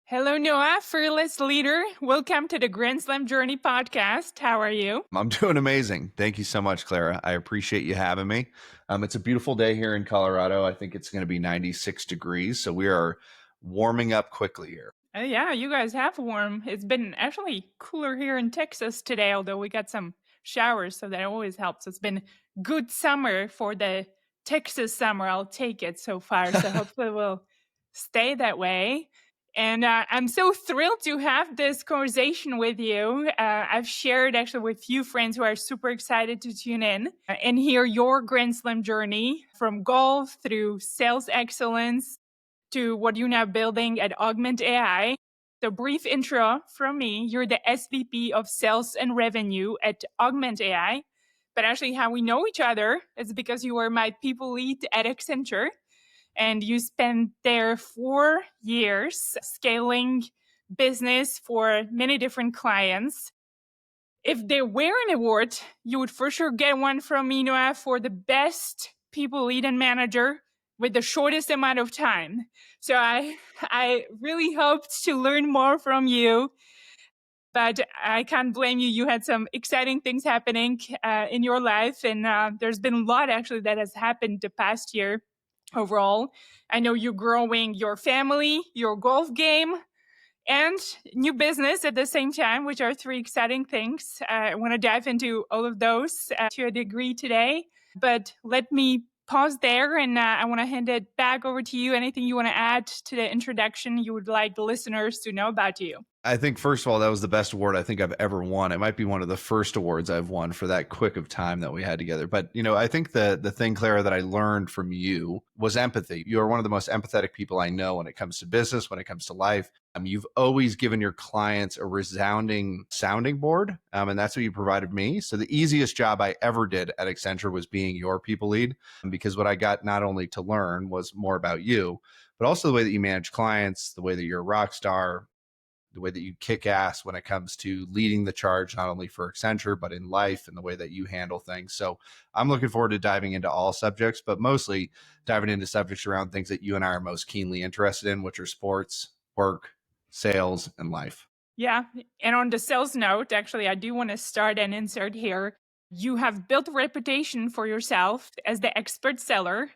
Hello, Noah, fearless leader. Welcome to the Grand Slam Journey podcast. How are you? I'm doing amazing. Thank you so much, Clara. I appreciate you having me. It's a beautiful day here in Colorado. I think it's going to be 96 degrees. So we are warming up quickly here. Yeah, you guys have warm. It's been actually cooler here in Texas today, although we got some showers, so that always helps. It's been good summer for the Texas summer. I'll take it so far. So hopefully we'll stay that way. And I'm so thrilled to have this conversation with you. I've shared actually with a few friends who are super excited to tune in and hear your Grand Slam journey from golf through sales excellence to what you're now building at Augment AI. So brief intro from me. You're the SVP of Sales and Revenue at Augment AI. But actually how we know each other is because you were my people lead at Accenture. And you spent there 4 years scaling business for many different clients. If there were an award, you would for sure get one from me, Noah, for the best people lead and manager with the shortest amount of time. So I really hoped to learn more from you, but I can't blame you. You had some exciting things happening in your life, and there's been a lot actually that has happened the past year overall. I know you're growing your family, your golf game, and new business at the same time, which are 3 exciting things. I want to dive into all of those to a degree today, but let me pause there and I want to hand it back over to you. Anything you want to add to the introduction you would like the listeners to know about you? I think, first of all, that was the best award I think I've ever won. It might be one of the first awards I've won for that quick of time that we had together. But, I think the thing, Clara, that I learned from you was empathy. You are one of the most empathetic people I know when it comes to business, when it comes to life. You've always given your clients a resounding sounding board, and that's what you provided me. So the easiest job I ever did at Accenture was being your people lead, because what I got not only to learn was more about you, but also the way that you manage clients, the way that you're a rock star, the way that you kick ass when it comes to leading the charge, not only for Accenture, but in life and the way that you handle things. So I'm looking forward to diving into all subjects, but mostly diving into subjects around things that you and I are most keenly interested in, which are sports, work, sales, and life. Yeah. And on the sales note, actually, I do want to start and insert here. You have built a reputation for yourself as the expert seller.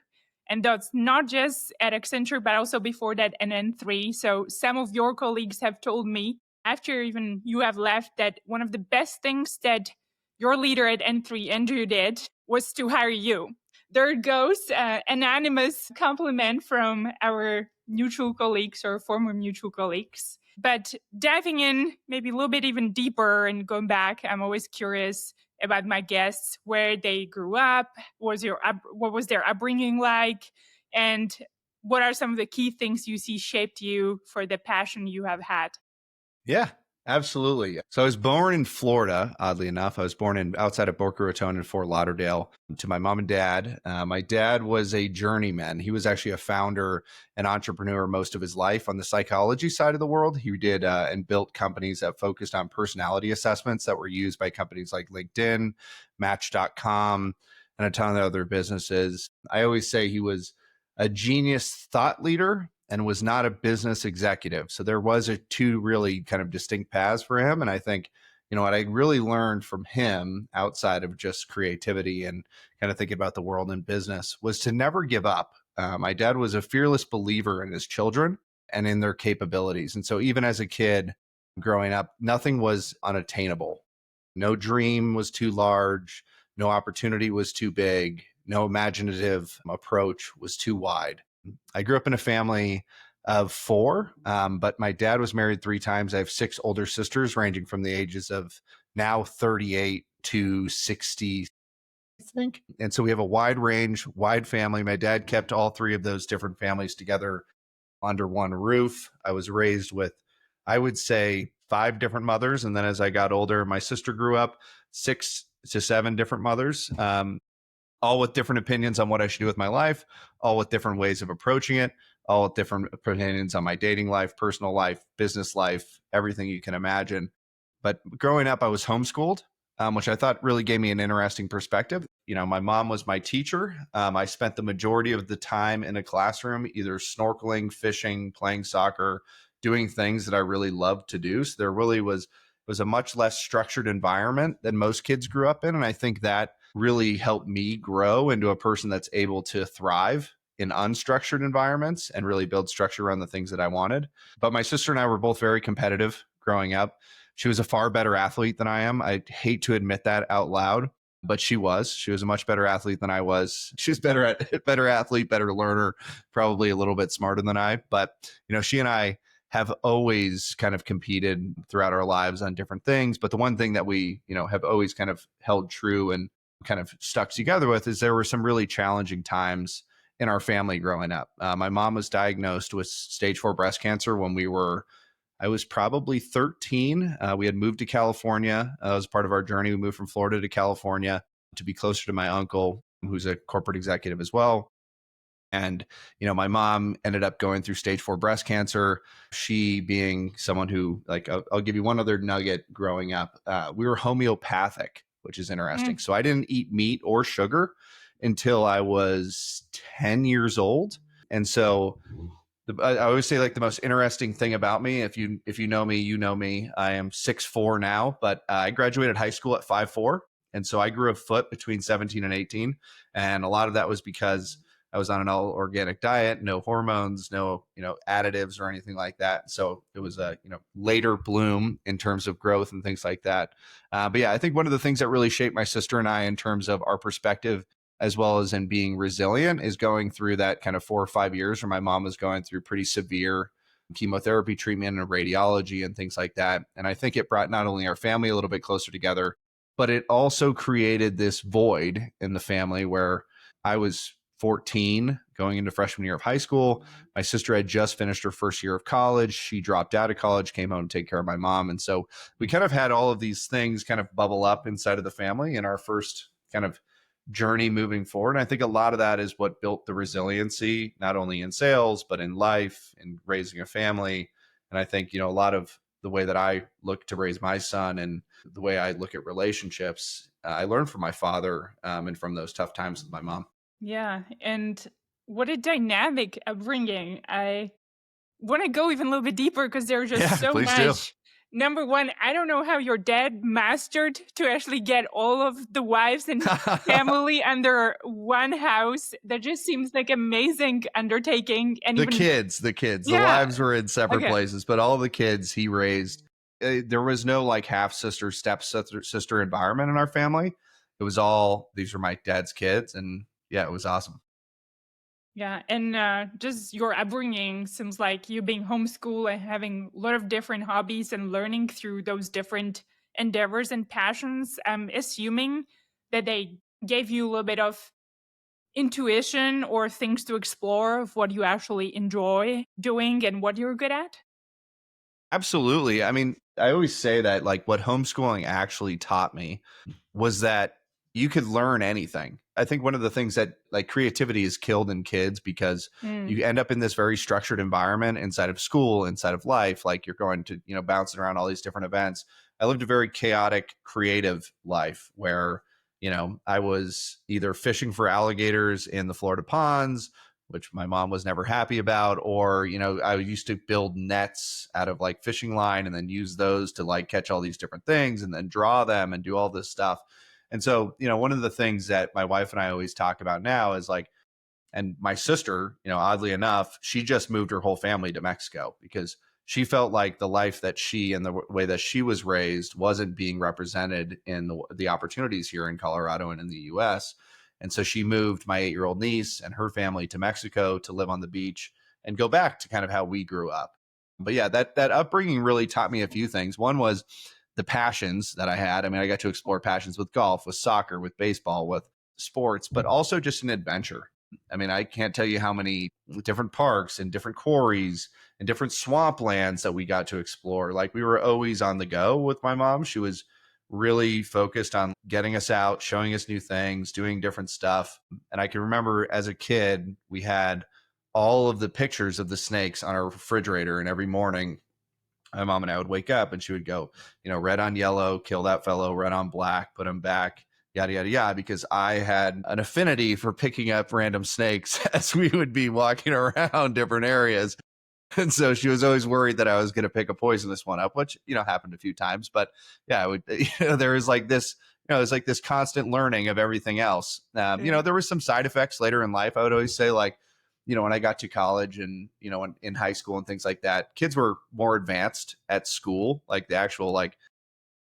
And that's not just at Accenture, but also before that at N3. So some of your colleagues have told me after even you have left that one of the best things that your leader at N3, Andrew, did was to hire you. There goes anonymous compliment from our mutual colleagues or former mutual colleagues. But diving in maybe a little bit even deeper and going back, I'm always curious about my guests, where they grew up, what was their upbringing like, and what are some of the key things you see shaped you for the passion you have had? Yeah, absolutely. So I was born in Florida, oddly enough. I was born outside of Boca Raton in Fort Lauderdale to my mom and dad. My dad was a journeyman. He was actually a founder and entrepreneur most of his life on the psychology side of the world. He did and built companies that focused on personality assessments that were used by companies like LinkedIn, Match.com, and a ton of other businesses. I always say he was a genius thought leader and was not a business executive. So there was 2 really kind of distinct paths for him. And I think, what I really learned from him outside of just creativity and kind of thinking about the world and business was to never give up. My dad was a fearless believer in his children and in their capabilities. And so even as a kid growing up, nothing was unattainable. No dream was too large. No opportunity was too big. No imaginative approach was too wide. I grew up in a family of 4, but my dad was married 3 times. I have 6 older sisters ranging from the ages of now 38 to 60, I think. And so we have a wide range, wide family. My dad kept all 3 of those different families together under one roof. I was raised with, I would say, 5 different mothers. And then as I got older, my sister grew up 6 to 7 different mothers. All with different opinions on what I should do with my life, all with different ways of approaching it, all with different opinions on my dating life, personal life, business life, everything you can imagine. But growing up, I was homeschooled, which I thought really gave me an interesting perspective. My mom was my teacher. I spent the majority of the time in a classroom, either snorkeling, fishing, playing soccer, doing things that I really loved to do. So there really was a much less structured environment than most kids grew up in. And I think that really helped me grow into a person that's able to thrive in unstructured environments and really build structure around the things that I wanted. But my sister and I were both very competitive growing up. She was a far better athlete than I am. I hate to admit that out loud, but she was. She was a much better athlete than I was. She was better athlete, better learner, probably a little bit smarter than I. But she and I have always kind of competed throughout our lives on different things. But the one thing that we, have always kind of held true and kind of stuck together with is there were some really challenging times in our family growing up. My mom was diagnosed with stage 4 breast cancer when I was probably 13. We had moved to California. As part of our journey. We moved from Florida to California to be closer to my uncle, who's a corporate executive as well. And, my mom ended up going through stage 4 breast cancer. She being someone who, like, I'll give you one other nugget growing up. We were homeopathic, which is interesting. Mm. So I didn't eat meat or sugar until I was 10 years old. And so I always say, like, the most interesting thing about me, if you know me, you know me. I am 6'4" now, but I graduated high school at 5'4", and so I grew a foot between 17 and 18, and a lot of that was because I was on an all organic diet, no hormones, no additives or anything like that. So it was a later bloom in terms of growth and things like that. But yeah, I think one of the things that really shaped my sister and I in terms of our perspective as well as in being resilient is going through that kind of 4 or 5 years where my mom was going through pretty severe chemotherapy treatment and radiology and things like that. And I think it brought not only our family a little bit closer together, but it also created this void in the family where I was 14 going into freshman year of high school. My sister had just finished her first year of college. She dropped out of college, came home to take care of my mom. And so we kind of had all of these things kind of bubble up inside of the family in our first kind of journey moving forward. And I think a lot of that is what built the resiliency, not only in sales, but in life and raising a family. And I think, a lot of the way that I look to raise my son and the way I look at relationships, I learned from my father and from those tough times with my mom. Yeah, and what a dynamic upbringing. I want to go even a little bit deeper because there's just Yeah, so please do. much. Number one, I don't know how your dad mastered to actually get all of the wives and family under one house. That just seems like amazing undertaking. And The even, kids, the yeah, wives were in separate okay. places, but all the kids he raised. There was no like half sister, step sister environment in our family. It was all these were my dad's kids, and yeah, it was awesome. Yeah, and just your upbringing seems like you being homeschooled and having a lot of different hobbies and learning through those different endeavors and passions. I'm assuming that they gave you a little bit of intuition or things to explore of what you actually enjoy doing and what you're good at. Absolutely. I mean, I always say that like what homeschooling actually taught me was that you could learn anything. I think one of the things that like creativity is killed in kids because Mm. you end up in this very structured environment inside of school, inside of life, like you're going to, bouncing around all these different events. I lived a very chaotic, creative life where, I was either fishing for alligators in the Florida ponds, which my mom was never happy about, or, I used to build nets out of like fishing line and then use those to like catch all these different things and then draw them and do all this stuff. And so, one of the things that my wife and I always talk about now is like, and my sister, oddly enough, she just moved her whole family to Mexico because she felt like the life that she and the way that she was raised wasn't being represented in the opportunities here in Colorado and in the US. And so she moved my 8-year-old niece and her family to Mexico to live on the beach and go back to kind of how we grew up. But yeah, that upbringing really taught me a few things. One was the passions that I had. I mean, I got to explore passions with golf, with soccer, with baseball, with sports, but also just an adventure. I mean, I can't tell you how many different parks and different quarries and different swamplands that we got to explore. Like we were always on the go with my mom. She was really focused on getting us out, showing us new things, doing different stuff. And I can remember as a kid, we had all of the pictures of the snakes on our refrigerator. And every morning my mom and I would wake up and she would go, red on yellow, kill that fellow, red on black, put him back, yada, yada, yada, because I had an affinity for picking up random snakes as we would be walking around different areas. And so she was always worried that I was going to pick a poisonous one up, which, happened a few times. But yeah, I would, there was like this, it's like this constant learning of everything else. Yeah. There was some side effects later in life. I would always say, like, when I got to college and, in high school and things like that, kids were more advanced at school, like the actual, like,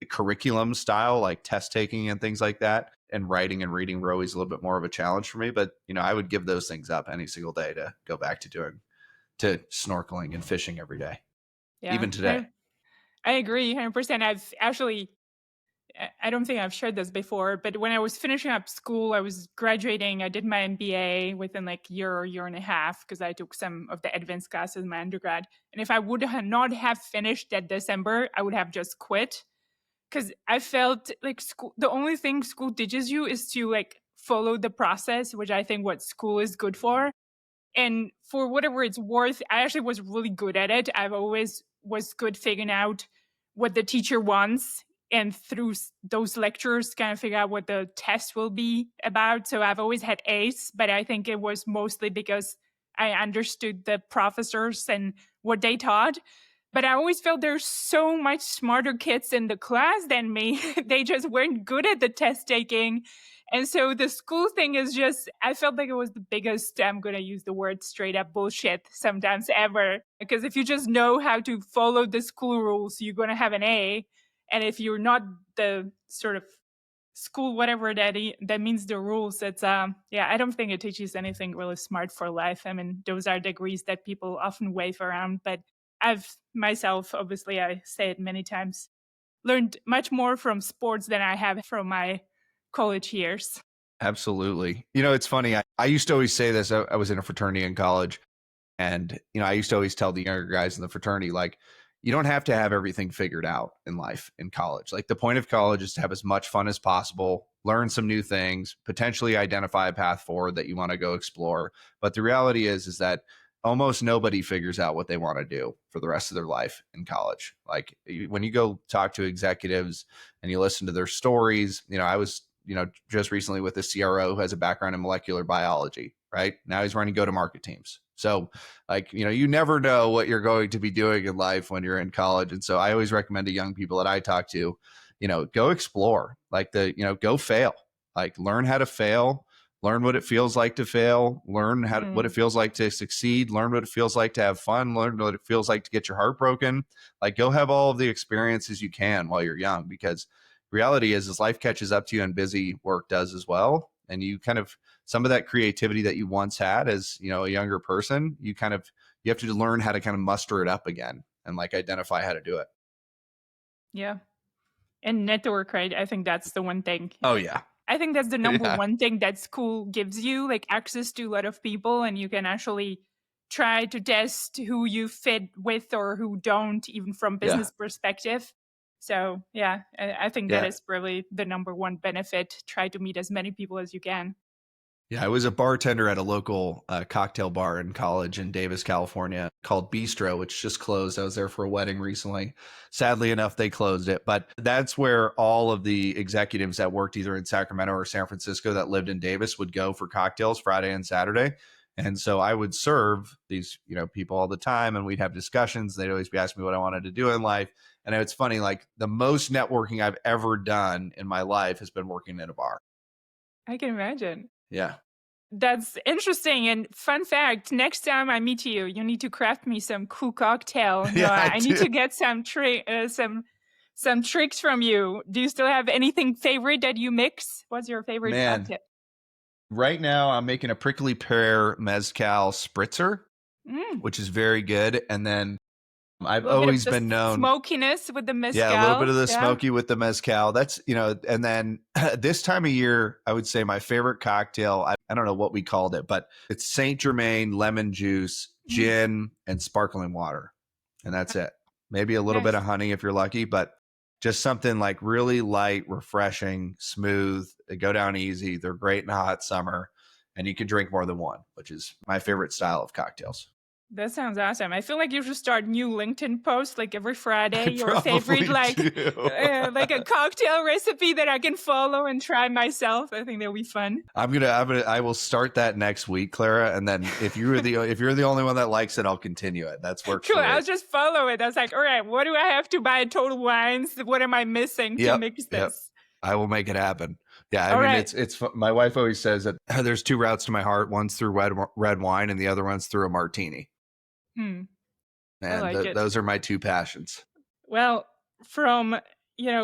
the curriculum style, like test taking and things like that. And writing and reading were always a little bit more of a challenge for me. But, I would give those things up any single day to go back to snorkeling and fishing every day, Yeah. even today. I agree 100%. I've actually I don't think I've shared this before, but when I was finishing up school, I was graduating. I did my MBA within like year and a half because I took some of the advanced classes in my undergrad. And if I would not have finished that December, I would have just quit because I felt like school. The only thing school teaches you is to like follow the process, which I think what school is good for. And for whatever it's worth, I actually was really good at it. I've always was good figuring out what the teacher wants and through those lectures kind of figure out what the test will be about. So I've always had A's, but I think it was mostly because I understood the professors and what they taught. But I always felt there's so much smarter kids in the class than me. They just weren't good at the test taking. And so the school thing is just, I felt like it was the biggest, I'm going to use the word straight up bullshit sometimes ever. Because if you just know how to follow the school rules, you're going to have an A. And if you're not the sort of school, whatever that means the rules, it's, yeah, I don't think it teaches anything really smart for life. I mean, those are degrees that people often wave around. But I've myself, obviously, I say it many times, learned much more from sports than I have from my college years. Absolutely. It's funny. I used to always say this. I was in a fraternity in college. And, I used to always tell the younger guys in the fraternity, like, you don't have to have everything figured out in life in college. Like, the point of college is to have as much fun as possible, learn some new things, potentially identify a path forward that you want to go explore. But the reality is that almost nobody figures out what they want to do for the rest of their life in college. Like, when you go talk to executives and you listen to their stories, I was, just recently with a CRO who has a background in molecular biology, right? Now he's running go-to-market teams. So, like, you never know what you're going to be doing in life when you're in college. And so I always recommend to young people that I talk to, go explore, like go fail, like learn how to fail, learn what it feels like to fail, learn what it Mm. feels like to succeed, learn what it feels like to have fun, learn what it feels like to get your heart broken. Like, go have all of the experiences you can while you're young, because reality is, as life catches up to you and busy work does as well. And you kind of, some of that creativity that you once had as, a younger person, you have to learn how to kind of muster it up again and like identify how to do it. Yeah. And network, right? I think that's the one thing. Oh yeah. I think that's the number Yeah. one thing that school gives you, like access to a lot of people, and you can actually try to test who you fit with or who don't, even from Yeah. business perspective. So yeah, I think that Yeah. is really the number one benefit. Try to meet as many people as you can. Yeah, I was a bartender at a local cocktail bar in college in Davis, California, called Bistro, which just closed. I was there for a wedding recently. Sadly enough, they closed it. But that's where all of the executives that worked either in Sacramento or San Francisco that lived in Davis would go for cocktails Friday and Saturday. And so I would serve these, people all the time, and we'd have discussions. They'd always be asking me what I wanted to do in life. And it's funny, like the most networking I've ever done in my life has been working in a bar. I can imagine. Yeah. That's interesting. And fun fact, next time I meet you, you need to craft me some cool cocktail. No, Yeah, I I need do. to get some tricks from you. Do you still have anything favorite that you mix? What's your favorite Man, cocktail? right now I'm making a prickly pear mezcal spritzer, Mm, which is very good. And then a I've little bit of always the been known, smokiness with the yeah, a little bit mezcal. of the Yeah. smoky with the mezcal. That's, and then this time of year, I would say my favorite cocktail, I don't know what we called it, but it's Saint Germain lemon juice, Mm, gin, and sparkling water. And that's it. Maybe a little bit nice. of honey if you're lucky, but just something like really light, refreshing, smooth. They go down easy. They're great in the hot summer, and you can drink more than one, which is my favorite style of cocktails. That sounds awesome. I feel like you should start new LinkedIn posts like every Friday, I your favorite probably do. like a cocktail recipe that I can follow and try myself. I think that'll be fun. I will start that next week, Clara. And then if you're the only one that likes it, I'll continue it. That works Cool. for I'll me. just follow it. I was like, all right, what do I have to buy at Total Wines? What am I missing to Yep. mix Yep. this? I will make it happen. Yeah. I All mean, right. my wife always says that there's two routes to my heart. One's through red wine and the other one's through a martini. Hmm. I And like it. those are my two passions. Well, from,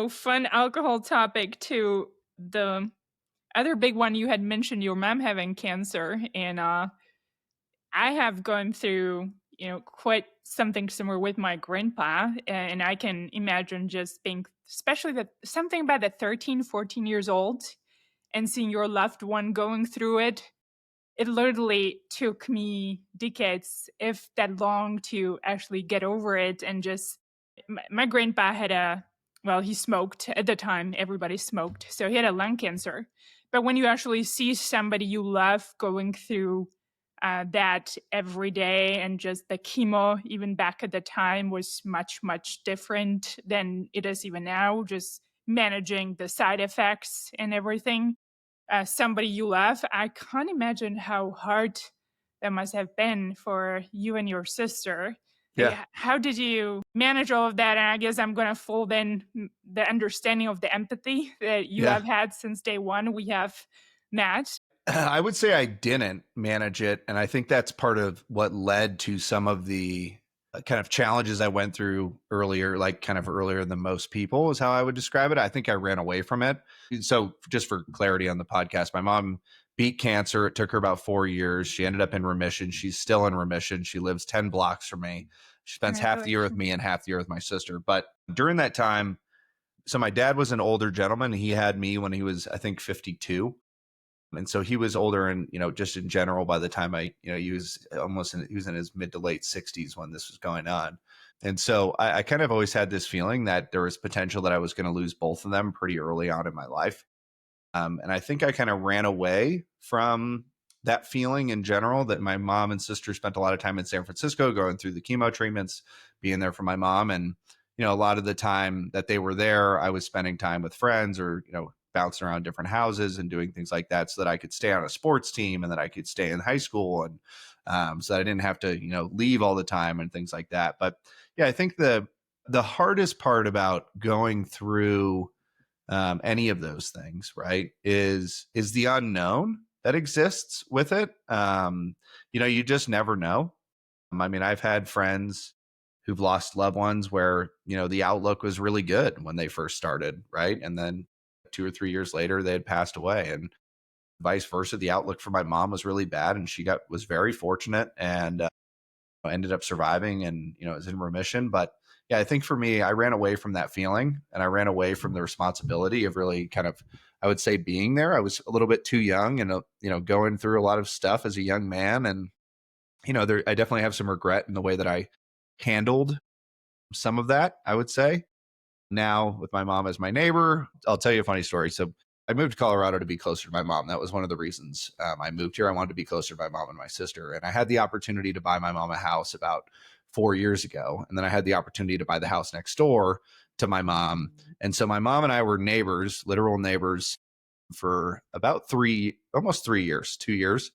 fun alcohol topic to the other big one you had mentioned, your mom having cancer. And I have gone through, quite something similar with my grandpa. And I can imagine just being, especially that something about the 13, 14 years old and seeing your loved one going through it. It literally took me decades, if that long, to actually get over it. And just, my grandpa had well, he smoked at the time, everybody smoked. So he had a lung cancer. But when you actually see somebody you love going through that every day, and just the chemo, even back at the time, was much, much different than it is even now, just managing the side effects and everything. Somebody you love, I can't imagine how hard that must have been for you and your sister. Like, Yeah. how did you manage all of that? And I guess I'm going to fold in the understanding of the empathy that you Yeah. have had since day one. We have met. I would say I didn't manage it. And I think that's part of what led to some of the kind of challenges I went through earlier, like kind of earlier than most people, is how I would describe it. I think I ran away from it. So, just for clarity on the podcast, my mom beat cancer. It took her about 4 years. She ended up in remission. She's still in remission. She lives 10 blocks from me. She spends half the year with Congratulations. me and half the year with my sister. But during that time, so my dad was an older gentleman. He had me when he was, I think, 52. And so he was older, and just in general, by the time he was he was in his mid to late 60s when this was going on. And so I kind of always had this feeling that there was potential that I was going to lose both of them pretty early on in my life. And I think I kind of ran away from that feeling in general. That my mom and sister spent a lot of time in San Francisco going through the chemo treatments, being there for my mom. And, a lot of the time that they were there, I was spending time with friends, or, bouncing around different houses and doing things like that so that I could stay on a sports team and that I could stay in high school. And so that I didn't have to, leave all the time and things like that. But yeah, I think the hardest part about going through any of those things, right, is the unknown that exists with it. You just never know. I mean, I've had friends who've lost loved ones where the outlook was really good when they first started, right, and then 2 or 3 years later they had passed away, and vice versa. The outlook for my mom was really bad, and she was very fortunate and ended up surviving, and is in remission. But yeah, I think for me, I ran away from that feeling, and I ran away from the responsibility of really kind of, I would say, being there. I was a little bit too young, and going through a lot of stuff as a young man. And I definitely have some regret in the way that I handled some of that, I would say. Now with my mom as my neighbor, I'll tell you a funny story. So I moved to Colorado to be closer to my mom. That was one of the reasons I moved here. I wanted to be closer to my mom and my sister. And I had the opportunity to buy my mom a house about 4 years ago. And then I had the opportunity to buy the house next door to my mom. And so my mom and I were neighbors, literal neighbors, for about almost 3 years, 2 years.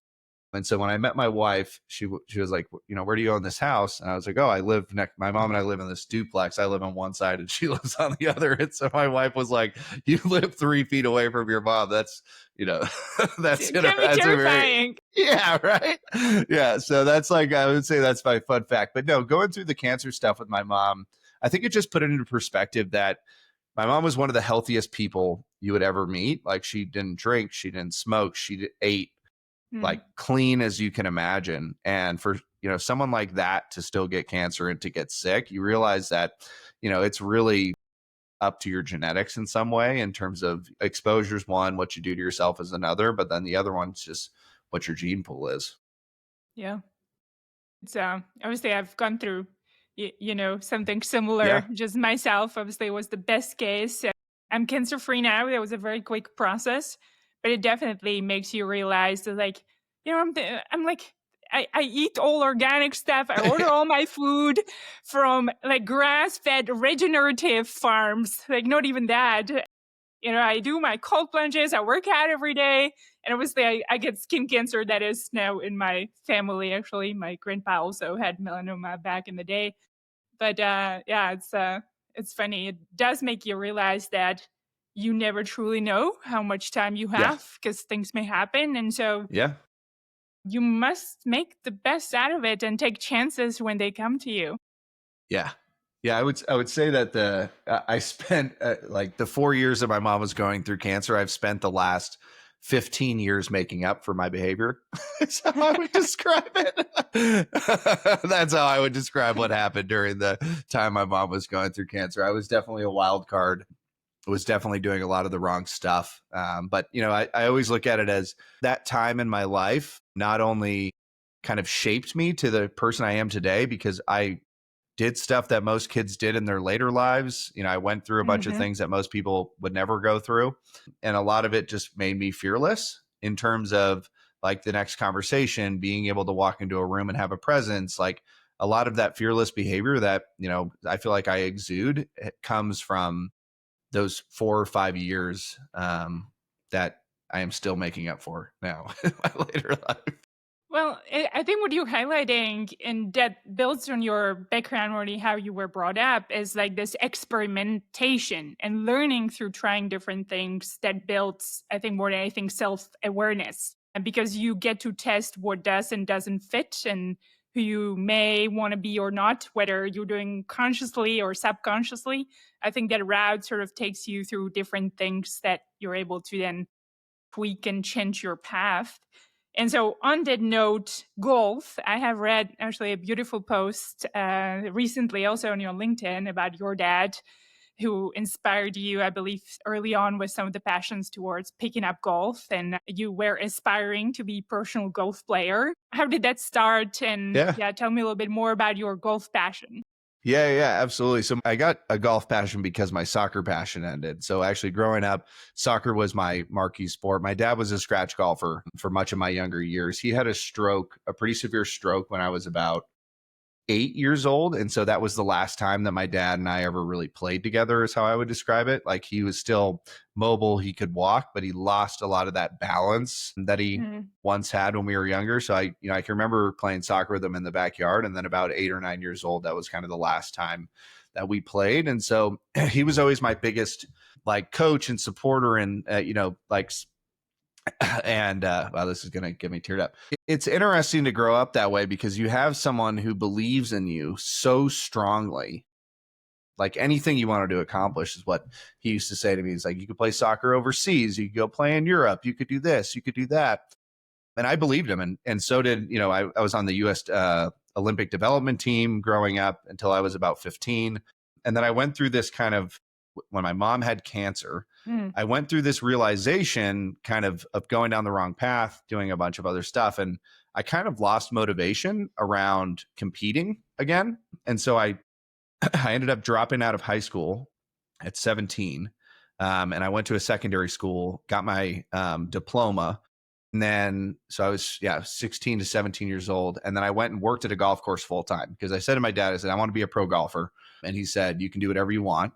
And so when I met my wife, she was like, where do you own this house? And I was like, oh, I live next. My mom and I live in this duplex. I live on one side and she lives on the other. And so my wife was like, you live 3 feet away from your mom. That's, It can be that's a very, terrifying. yeah, right. Yeah. So that's like, I would say that's my fun fact. But no, going through the cancer stuff with my mom, I think it just put it into perspective that my mom was one of the healthiest people you would ever meet. Like, she didn't drink, she didn't smoke, ate like Hmm. clean as you can imagine. And for, someone like that to still get cancer and to get sick, you realize that, it's really up to your genetics in some way, in terms of exposures, one, what you do to yourself is another, but then the other one's just what your gene pool is. Yeah. It's obviously I've gone through something similar. Yeah. Just myself, obviously, it was the best case. I'm cancer free now. That was a very quick process, but it definitely makes you realize that, like, I'm like, I eat all organic stuff. I order all my food from like grass-fed regenerative farms. Like not even that. I do my cold plunges. I work out every day. And obviously, I get skin cancer that is now in my family. Actually, my grandpa also had melanoma back in the day. But yeah, it's funny. It does make you realize that you never truly know how much time you Yeah. have because things may happen, and so Yeah. you must make the best out of it and take chances when they come to you. Yeah. Yeah, I would say that I spent like the 4 years that my mom was going through cancer, I've spent the last 15 years making up for my behavior. That's how I would describe it. That's how I would describe what happened during the time my mom was going through cancer. I was definitely a wild card. I was definitely doing a lot of the wrong stuff. But I always look at it as that time in my life not only kind of shaped me to the person I am today because I did stuff that most kids did in their later lives. I went through a bunch of Mhm. things that most people would never go through. And a lot of it just made me fearless in terms of like the next conversation, being able to walk into a room and have a presence. Like a lot of that fearless behavior that, I feel like I exude, it comes from those 4 or 5 years that I am still making up for now in my later life. Well, I think what you're highlighting, and that builds on your background, already how you were brought up, is like this experimentation and learning through trying different things that builds, I think, more than anything, self awareness. And because you get to test what does and doesn't fit and who you may want to be or not, whether you're doing consciously or subconsciously, I think that route sort of takes you through different things that you're able to then tweak and change your path. And so, on that note, golf, I have read actually a beautiful post recently also on your LinkedIn about your dad who inspired you, I believe, early on with some of the passions towards picking up golf. And you were aspiring to be professional golf player. How did that start? And Yeah. yeah, tell me a little bit more about your golf passion. Yeah, yeah, absolutely. So I got a golf passion because my soccer passion ended. So actually, growing up, soccer was my marquee sport. My dad was a scratch golfer for much of my younger years. He had a stroke, a pretty severe stroke, when I was about 8 years old. And so that was the last time that my dad and I ever really played together, is how I would describe it. Like he was still mobile, he could walk, but he lost a lot of that balance that he Mm. once had when we were younger. So I can remember playing soccer with him in the backyard. And then about 8 or 9 years old, that was kind of the last time that we played. And so he was always my biggest like coach and supporter and, like and wow, this is gonna get me teared up. It's interesting to grow up that way because you have someone who believes in you so strongly. Like anything you wanted to accomplish is what he used to say to me. He's like, you could play soccer overseas, you could go play in Europe, you could do this, you could do that. And I believed him, and so did I was on the U.S. Olympic development team growing up until I was about 15, and then I went through this kind of when my mom had cancer. Mm. I went through this realization kind of going down the wrong path, doing a bunch of other stuff, and I kind of lost motivation around competing again, and so I I ended up dropping out of high school at 17. And I went to a secondary school, got my diploma, and then, so I was, 16 to 17 years old. And then I went and worked at a golf course full time because I said to my dad, I said, I want to be a pro golfer. And he said, you can do whatever you want.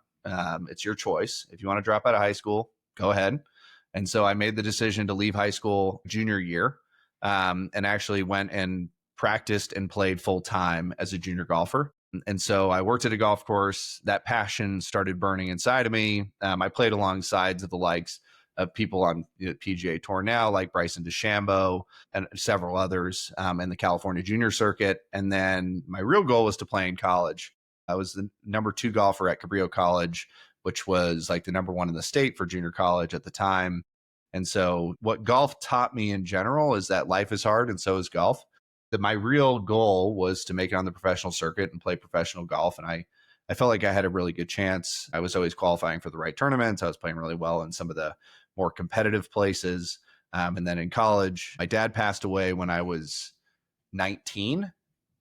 It's your choice. If you want to drop out of high school, go ahead. And so I made the decision to leave high school junior year, and actually went and practiced and played full time as a junior golfer. And so I worked at a golf course. That passion started burning inside of me. I played alongside of the likes of people on the PGA Tour now, like Bryson DeChambeau and several others in the California junior circuit. And then my real goal was to play in college. I was the number 2 golfer at Cabrillo College, which was like the number 1 in the state for junior college at the time. And so what golf taught me in general is that life is hard and so is golf. That my real goal was to make it on the professional circuit and play professional golf. And I felt like I had a really good chance. I was always qualifying for the right tournaments. I was playing really well in some of the more competitive places. And then in college, my dad passed away when I was 19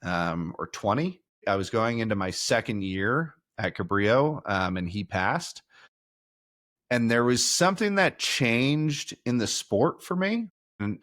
or 20. I was going into my second year at Cabrillo, and he passed. And there was something that changed in the sport for me.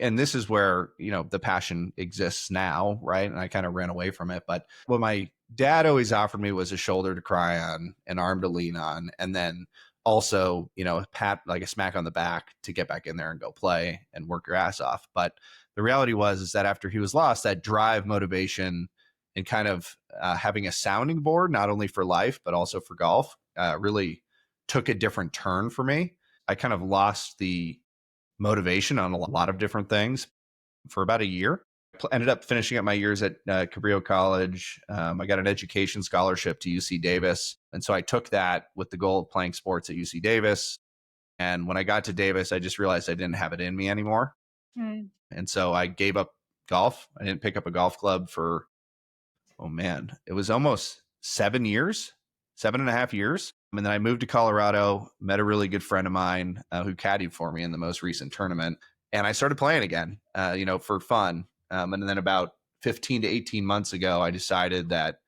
And this is where, the passion exists now, right? And I kind of ran away from it. But what my dad always offered me was a shoulder to cry on, an arm to lean on, and then also, a pat, like a smack on the back to get back in there and go play and work your ass off. But the reality was is that after he was lost, that drive, motivation, and kind of having a sounding board, not only for life, but also for golf, really took a different turn for me. I kind of lost the motivation on a lot of different things for about a year. Ended up finishing up my years at Cabrillo College. I got an education scholarship to UC Davis. And so I took that with the goal of playing sports at UC Davis. And when I got to Davis, I just realized I didn't have it in me anymore. Mm. And so I gave up golf. I didn't pick up a golf club for, oh man, it was almost 7 years, 7.5 years. And then I moved to Colorado, met a really good friend of mine who caddied for me in the most recent tournament. And I started playing again, for fun. And then about 15 to 18 months ago, I decided that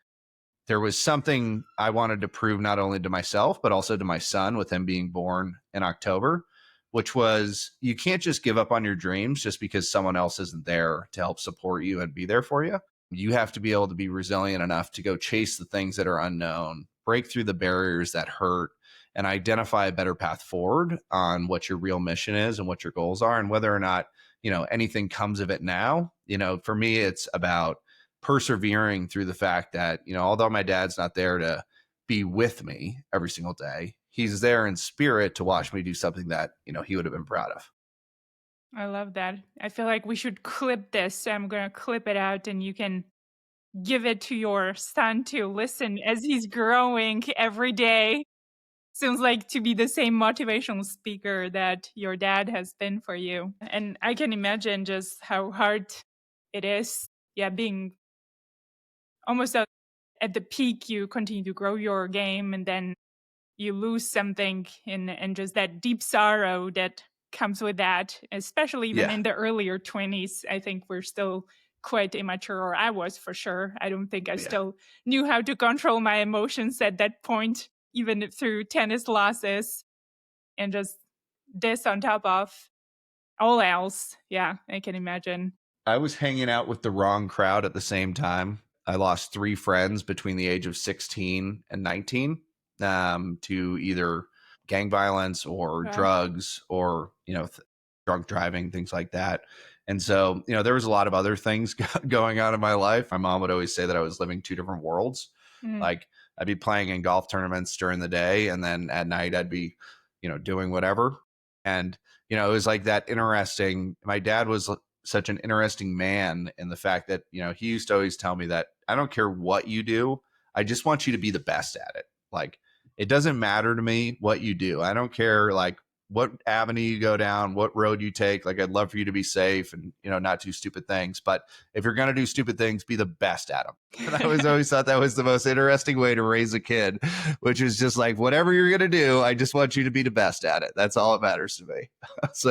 there was something I wanted to prove not only to myself, but also to my son with him being born in October, which was you can't just give up on your dreams just because someone else isn't there to help support you and be there for you. You have to be able to be resilient enough to go chase the things that are unknown, break through the barriers that hurt, and identify a better path forward on what your real mission is and what your goals are and whether or not, anything comes of it now. For me, it's about persevering through the fact that, although my dad's not there to be with me every single day, he's there in spirit to watch me do something that, he would have been proud of. I love that. I feel like we should clip this. I'm going to clip it out and you can give it to your son to listen as he's growing every day. Seems like to be the same motivational speaker that your dad has been for you. And I can imagine just how hard it is. Yeah, being almost at the peak, you continue to grow your game and then you lose something and just that deep sorrow that comes with that, especially even Yeah. in the earlier 20s. I think we're still quite immature, or I was for sure. I don't think I Yeah. still knew how to control my emotions at that point, even through tennis losses and just this on top of all else. Yeah, I can imagine. I was hanging out with the wrong crowd at the same time. I lost 3 friends between the age of 16 and 19 to either gang violence or Wow. drugs or, drunk driving, things like that. And so, there was a lot of other things going on in my life. My mom would always say that I was living two different worlds. Mm. Like I'd be playing in golf tournaments during the day, and then at night I'd be, doing whatever. And, it was like that interesting. My dad was such an interesting man in the fact that, he used to always tell me that I don't care what you do. I just want you to be the best at it. Like, it doesn't matter to me what you do. I don't care like what avenue you go down, what road you take. Like, I'd love for you to be safe and, not do stupid things. But if you're going to do stupid things, be the best at them. And I always thought that was the most interesting way to raise a kid, which is just like, whatever you're going to do, I just want you to be the best at it. That's all that matters to me. So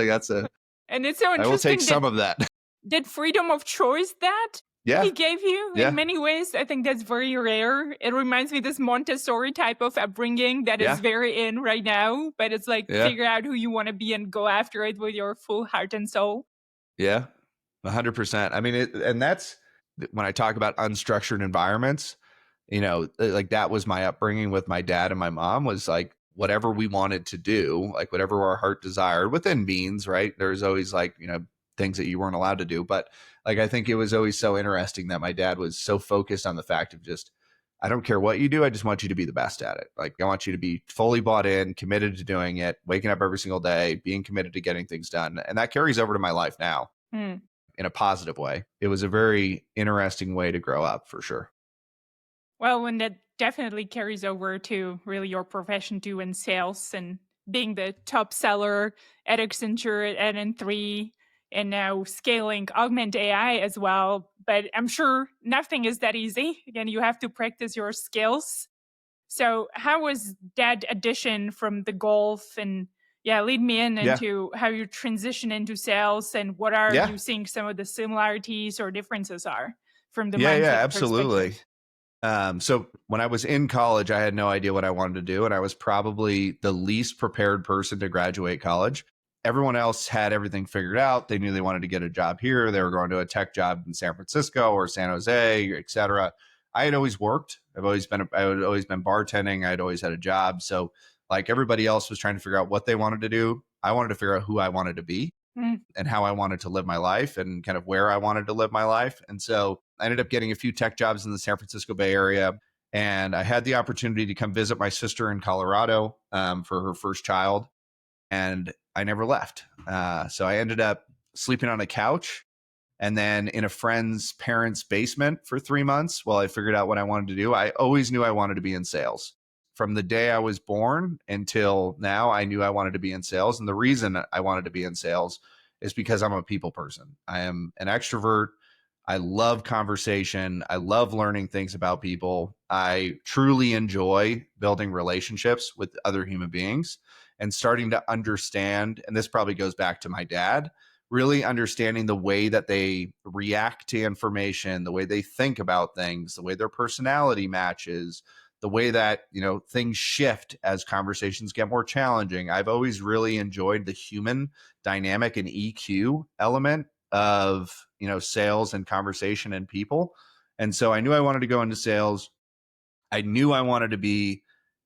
And it's so I will take interesting some of that. that freedom of choice that Yeah. he gave you in Yeah. many ways. I think that's very rare. It reminds me of this Montessori type of upbringing that Yeah. is very in right now, but it's like Yeah. figure out who you want to be and go after it with your full heart and soul. Yeah. 100%. I mean, and that's when I talk about unstructured environments, like that was my upbringing with my dad and my mom was like, whatever we wanted to do, like whatever our heart desired within means, right? There's always like, things that you weren't allowed to do. But like, I think it was always so interesting that my dad was so focused on the fact of just, I don't care what you do. I just want you to be the best at it. Like, I want you to be fully bought in, committed to doing it, waking up every single day, being committed to getting things done. And that carries over to my life now Hmm. in a positive way. It was a very interesting way to grow up for sure. Well, and that definitely carries over to really your profession too in sales and being the top seller at Accenture at N3 and now scaling Augment AI as well. But I'm sure nothing is that easy. Again, you have to practice your skills. So how was that addition from the golf and yeah, lead me in Yeah. into how you transition into sales and what are Yeah. you seeing some of the similarities or differences are from the Yeah. Yeah. mindset Absolutely. perspective? So when I was in college, I had no idea what I wanted to do. And I was probably the least prepared person to graduate college. Everyone else had everything figured out. They knew they wanted to get a job here. They were going to a tech job in San Francisco or San Jose, et cetera. I had always worked. I had always been bartending. I'd always had a job. So like everybody else was trying to figure out what they wanted to do, I wanted to figure out who I wanted to be Mm. and how I wanted to live my life and kind of where I wanted to live my life. And so I ended up getting a few tech jobs in the San Francisco Bay Area. And I had the opportunity to come visit my sister in Colorado for her first child. And I never left. So I ended up sleeping on a couch and then in a friend's parents' basement for 3 months while I figured out what I wanted to do. I always knew I wanted to be in sales. From the day I was born until now, I knew I wanted to be in sales. And the reason I wanted to be in sales is because I'm a people person. I am an extrovert. I love conversation. I love learning things about people. I truly enjoy building relationships with other human beings and starting to understand. And this probably goes back to my dad, really understanding the way that they react to information, the way they think about things, the way their personality matches, the way that, things shift as conversations get more challenging. I've always really enjoyed the human dynamic and EQ element of, sales and conversation and people. And so I knew I wanted to go into sales. I knew I wanted to be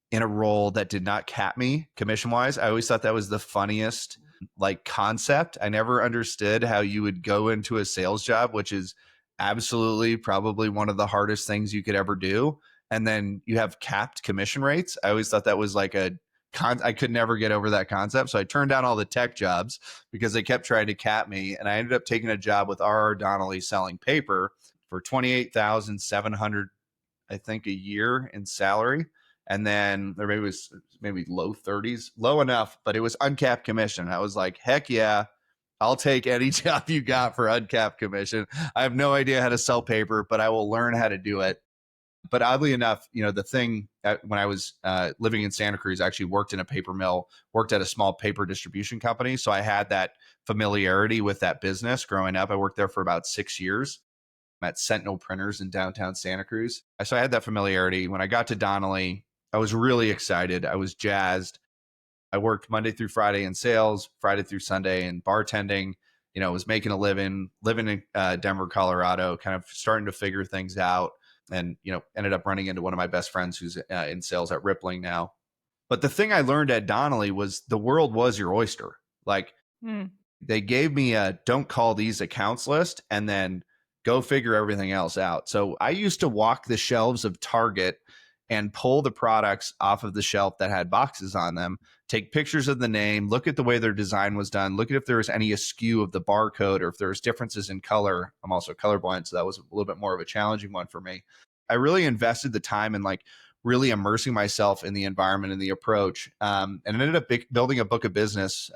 in a role that did not cap me commission wise. I always thought that was the funniest like concept. I never understood how you would go into a sales job, which is absolutely probably one of the hardest things you could ever do. And then you have capped commission rates. I always thought that was like I could never get over that concept. So I turned down all the tech jobs because they kept trying to cap me. And I ended up taking a job with R. Donnelley selling paper for 28,700, I think, a year in salary. And then there maybe low 30s, low enough, but it was uncapped commission. I was like, heck yeah, I'll take any job you got for uncapped commission. I have no idea how to sell paper, but I will learn how to do it. But oddly enough, the thing when I was living in Santa Cruz, I actually worked in a paper mill, worked at a small paper distribution company. So I had that familiarity with that business growing up. I worked there for about 6 years at Sentinel Printers in downtown Santa Cruz. So I had that familiarity. When I got to Donnelley, I was really excited. I was jazzed. I worked Monday through Friday in sales, Friday through Sunday in bartending. Was making a living in Denver, Colorado, kind of starting to figure things out. And, ended up running into one of my best friends who's in sales at Rippling now. But the thing I learned at Donnelley was the world was your oyster. Like Mm. they gave me a don't call these accounts list and then go figure everything else out. So I used to walk the shelves of Target and pull the products off of the shelf that had boxes on them, take pictures of the name, look at the way their design was done, look at if there was any askew of the barcode or if there was differences in color. I'm also colorblind, so that was a little bit more of a challenging one for me. I really invested the time in like really immersing myself in the environment and the approach, and ended up building a book of business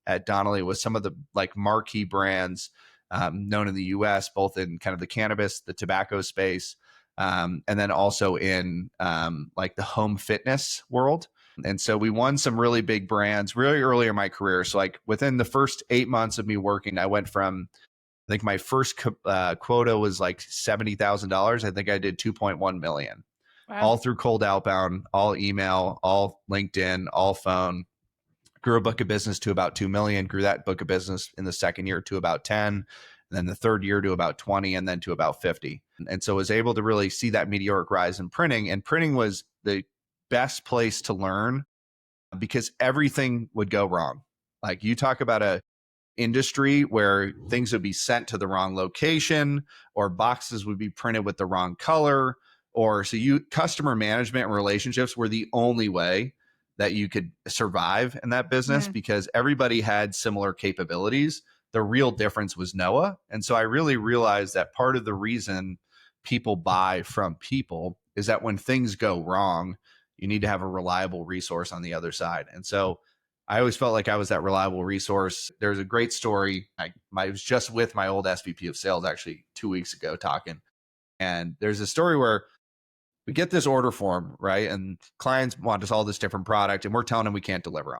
at Donnelley with some of the like marquee brands known in the U.S., both in kind of the cannabis, the tobacco space, and then also in like the home fitness world. And so we won some really big brands really early in my career. So like within the first 8 months of me working, I went from, I think my first quota was like $70,000. I think I did 2.1 million, Wow. all through cold outbound, all email, all LinkedIn, all phone. Grew a book of business to about 2 million, grew that book of business in the second year to about 10, and then the third year to about 20, and then to about 50. And so I was able to really see that meteoric rise in printing. And printing was the best place to learn because everything would go wrong. Like you talk about a industry where things would be sent to the wrong location or boxes would be printed with the wrong color, or so customer management and relationships were the only way that you could survive in that business Mm. because everybody had similar capabilities. The real difference was Noah. And so I really realized that part of the reason people buy from people is that when things go wrong, you need to have a reliable resource on the other side. And so I always felt like I was that reliable resource. There's a great story. I was just with my old SVP of sales actually 2 weeks ago talking. And there's a story where we get this order form, right? And clients want us all this different product and we're telling them we can't deliver.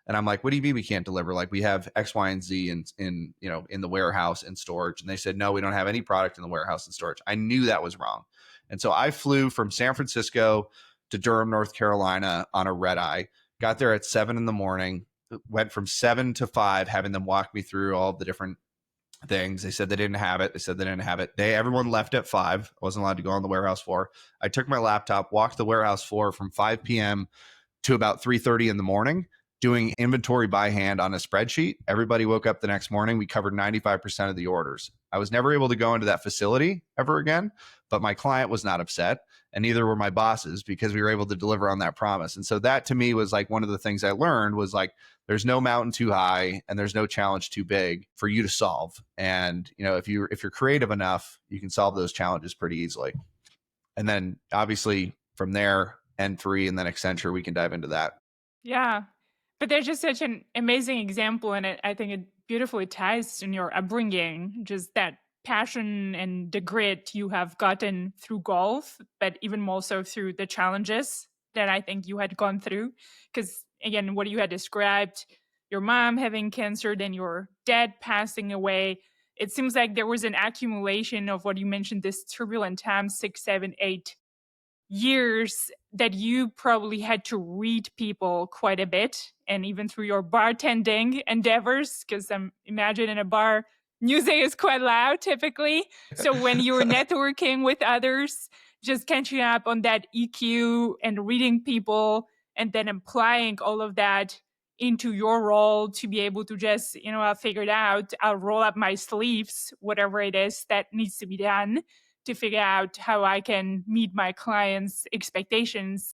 And I'm like, what do you mean we can't deliver? Like we have X, Y, and Z in the warehouse and storage. And they said, no, we don't have any product in the warehouse and storage. I knew that was wrong. And so I flew from San Francisco to Durham, North Carolina on a red eye, got there at 7 in the morning, went from 7 to 5, having them walk me through all the different things. They said they didn't have it. They said they didn't have it. Everyone left at 5. I wasn't allowed to go on the warehouse floor. I took my laptop, walked the warehouse floor from 5 p.m. to about 3:30 in the morning, doing inventory by hand on a spreadsheet. Everybody woke up the next morning. We covered 95% of the orders. I was never able to go into that facility ever again, but my client was not upset, and neither were my bosses, because we were able to deliver on that promise. And so that to me was like one of the things I learned was like, there's no mountain too high and there's no challenge too big for you to solve. And if you're creative enough, you can solve those challenges pretty easily. And then obviously from there, N3 and then Accenture, we can dive into that. Yeah. But there's just such an amazing example, and I think it beautifully ties in your upbringing, just that passion and the grit you have gotten through golf, but even more so through the challenges that I think you had gone through. Because again, what you had described, your mom having cancer, then your dad passing away, it seems like there was an accumulation of what you mentioned, this turbulent time, 6, 7, 8 years that you probably had to read people quite a bit, and even through your bartending endeavors, because I'm imagine in a bar music is quite loud typically, so when you were networking with others, just catching up on that EQ and reading people and then applying all of that into your role to be able to just, I'll figure it out, I'll roll up my sleeves, whatever it is that needs to be done to figure out how I can meet my clients' expectations.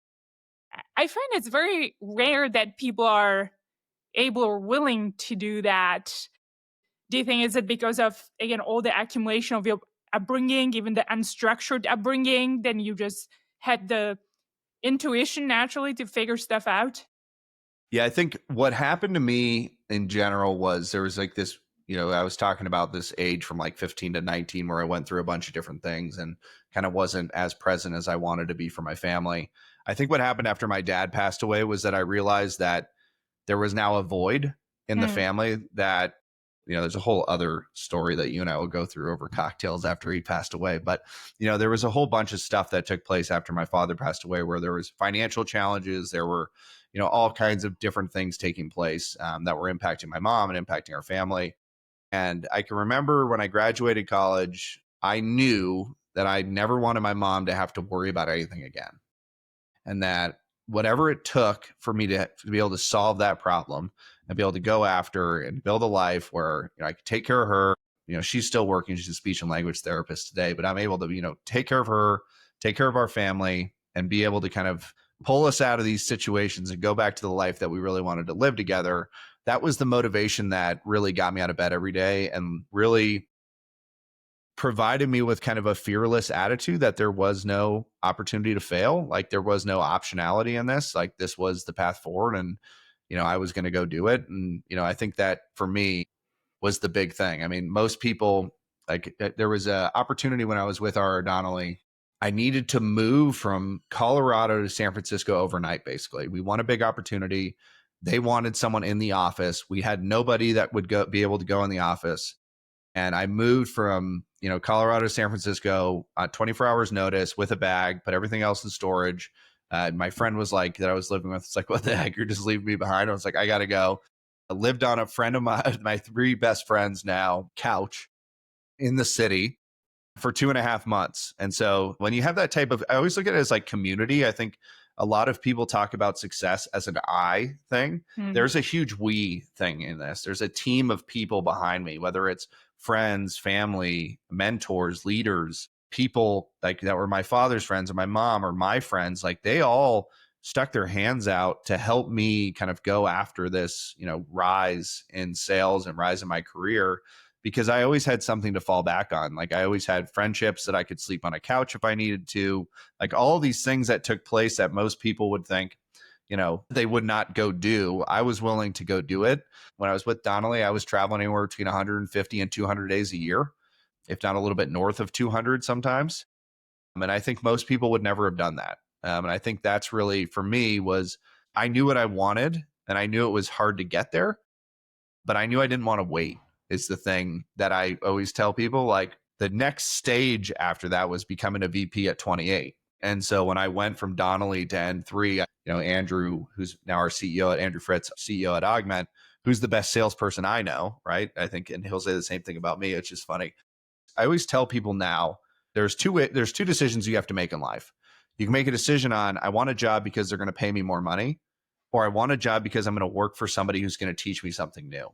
I find it's very rare that people are able or willing to do that. Do you think is it because of, again, all the accumulation of your upbringing, even the unstructured upbringing, then you just had the intuition naturally to figure stuff out? Yeah, I think what happened to me in general was there was like this, I was talking about this age from like 15 to 19 where I went through a bunch of different things and kind of wasn't as present as I wanted to be for my family. I think what happened after my dad passed away was that I realized that there was now a void in the Mm. family that, there's a whole other story that you and I will go through over cocktails after he passed away. But, there was a whole bunch of stuff that took place after my father passed away where there was financial challenges. There were, all kinds of different things taking place that were impacting my mom and impacting our family. And I can remember when I graduated college, I knew that I never wanted my mom to have to worry about anything again. And that whatever it took for me to be able to solve that problem and be able to go after and build a life where I could take care of her. She's still working. She's a speech and language therapist today, but I'm able to, take care of her, take care of our family, and be able to kind of pull us out of these situations and go back to the life that we really wanted to live together. That was the motivation that really got me out of bed every day and really provided me with kind of a fearless attitude that there was no opportunity to fail. Like there was no optionality in this. Like this was the path forward, and I was going to go do it. And I think that for me was the big thing. I mean, most people, like there was an opportunity when I was with our Donnelley. I needed to move from Colorado to San Francisco overnight. Basically, we won a big opportunity. They wanted someone in the office. We had nobody that would be able to go in the office. And I moved from, Colorado to San Francisco on 24 hours notice with a bag, put everything else in storage. My friend was like, that I was living with, it's like, what the heck? You're just leaving me behind. I was like, I got to go. I lived on a friend of my 3 best friends now, couch in the city for 2.5 months. And so when you have that type of, I always look at it as like community. I think a lot of people talk about success as an I thing. Mm. There's a huge we thing in this. There's a team of people behind me, whether it's friends, family, mentors, leaders, people like that were my father's friends or my mom or my friends. Like they all stuck their hands out to help me kind of go after this, rise in sales and rise in my career, because I always had something to fall back on. Like I always had friendships that I could sleep on a couch if I needed to, like all these things that took place that most people would think, they would not go do. I was willing to go do it. When I was with Donnelley, I was traveling anywhere between 150 and 200 days a year, if not a little bit north of 200 sometimes. And I think most people would never have done that. And I think that's really for me was I knew what I wanted and I knew it was hard to get there, but I knew I didn't want to wait is the thing that I always tell people. Like the next stage after that was becoming a VP at 28. And so when I went from Donnelley to N3, Andrew, who's now our CEO at Andrew Fritz, CEO at Augment, who's the best salesperson I know, right? I think, and he'll say the same thing about me. It's just funny. I always tell people now there's two decisions you have to make in life. You can make a decision on, I want a job because they're going to pay me more money, or I want a job because I'm going to work for somebody who's going to teach me something new.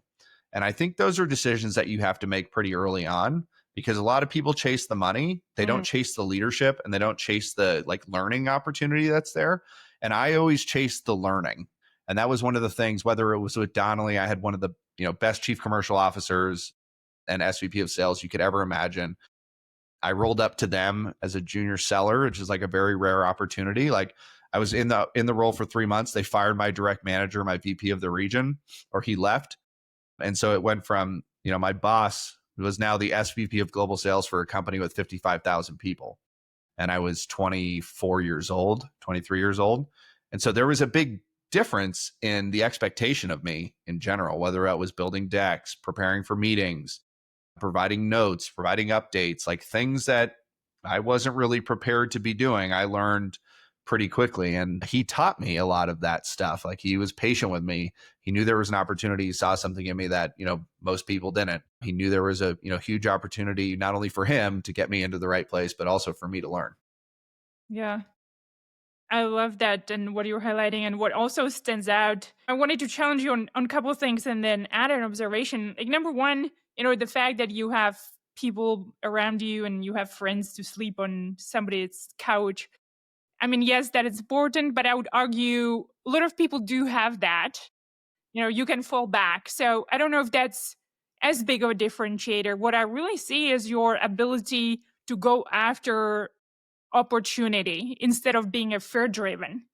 And I think those are decisions that you have to make pretty early on, because a lot of people chase the money. They don't chase the leadership, and they don't chase the like learning opportunity that's there. And I always chased the learning. And that was one of the things, whether it was with Donnelley, I had one of the best chief commercial officers and SVP of sales you could ever imagine. I rolled up to them as a junior seller, which is like a very rare opportunity. Like I was in the role for 3 months. They fired my direct manager, my VP of the region, or he left. And so it went from, my boss was now the SVP of global sales for a company with 55,000 people. And I was 24 years old, 23 years old. And so there was a big difference in the expectation of me in general, whether I was building decks, preparing for meetings, providing notes, providing updates, like things that I wasn't really prepared to be doing. I learned pretty quickly. And he taught me a lot of that stuff. Like he was patient with me. He knew there was an opportunity. He saw something in me that, most people didn't. He knew there was a, huge opportunity, not only for him to get me into the right place, but also for me to learn. Yeah. I love that and what you're highlighting. And what also stands out, I wanted to challenge you on a couple of things and then add an observation. Like, number one, the fact that you have people around you and you have friends to sleep on somebody's couch. I mean, yes, that is important, but I would argue a lot of people do have that. You can fall back. So I don't know if that's as big of a differentiator. What I really see is your ability to go after opportunity instead of being a fear driven.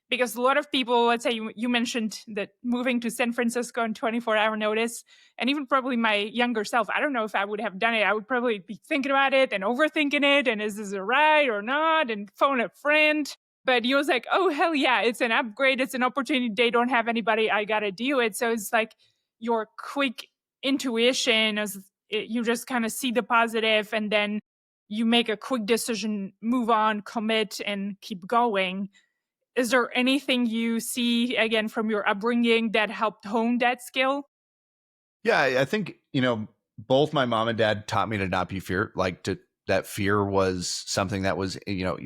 Because a lot of people, let's say you mentioned that moving to San Francisco on 24-hour notice, and even probably my younger self, I don't know if I would have done it. I would probably be thinking about it and overthinking it. And is this right or not? And phone a friend. But he was like, oh, hell yeah, it's an upgrade. It's an opportunity. They don't have anybody. I got to do it. So it's like your quick intuition, as you just kind of see the positive and then you make a quick decision, move on, commit, and keep going. Is there anything you see, again, from your upbringing that helped hone that skill? Yeah, I think, both my mom and dad taught me to not be that fear was something that was,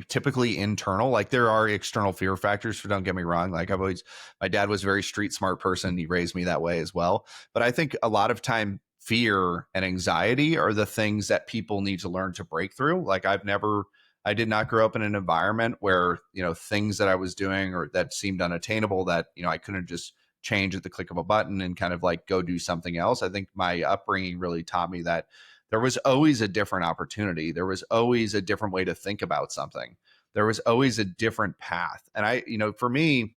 typically internal. Like there are external fear factors, so don't get me wrong. Like my dad was a very street smart person. He raised me that way as well. But I think a lot of time fear and anxiety are the things that people need to learn to break through. Like I did not grow up in an environment where, things that I was doing or that seemed unattainable that, I couldn't just change at the click of a button and kind of like go do something else. I think my upbringing really taught me that there was always a different opportunity. There was always a different way to think about something. There was always a different path. And for me,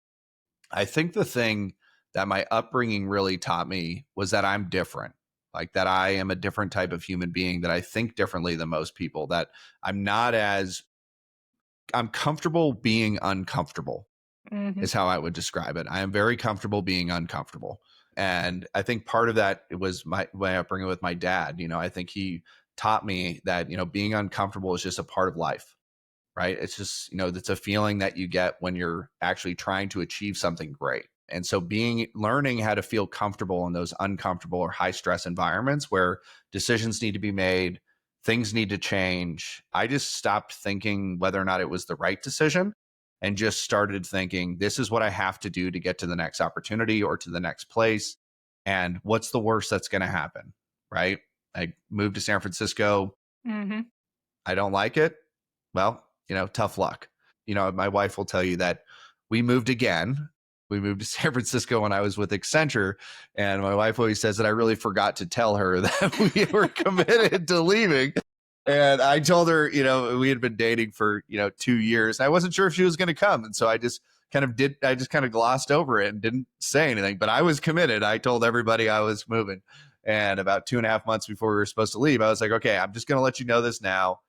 I think the thing that my upbringing really taught me was that I'm different. Like that I am a different type of human being, that I think differently than most people, that I'm comfortable being uncomfortable Mm-hmm. is how I would describe it. I am very comfortable being uncomfortable. And I think part of that was my upbringing with my dad. I think he taught me that, being uncomfortable is just a part of life, right? It's just, it's a feeling that you get when you're actually trying to achieve something great. And so learning how to feel comfortable in those uncomfortable or high stress environments where decisions need to be made, things need to change. I just stopped thinking whether or not it was the right decision and just started thinking, this is what I have to do to get to the next opportunity or to the next place. And what's the worst that's going to happen, right? I moved to San Francisco. Mm-hmm. I don't like it. Well, tough luck. My wife will tell you that we moved again. We moved to San Francisco when I was with Accenture. And my wife always says that I really forgot to tell her that we were committed to leaving. And I told her, we had been dating for, 2 years. I wasn't sure if she was going to come. And so I just kind of glossed over it and didn't say anything, but I was committed. I told everybody I was moving. And about 2.5 months before we were supposed to leave, I was like, okay, I'm just going to let you know this now.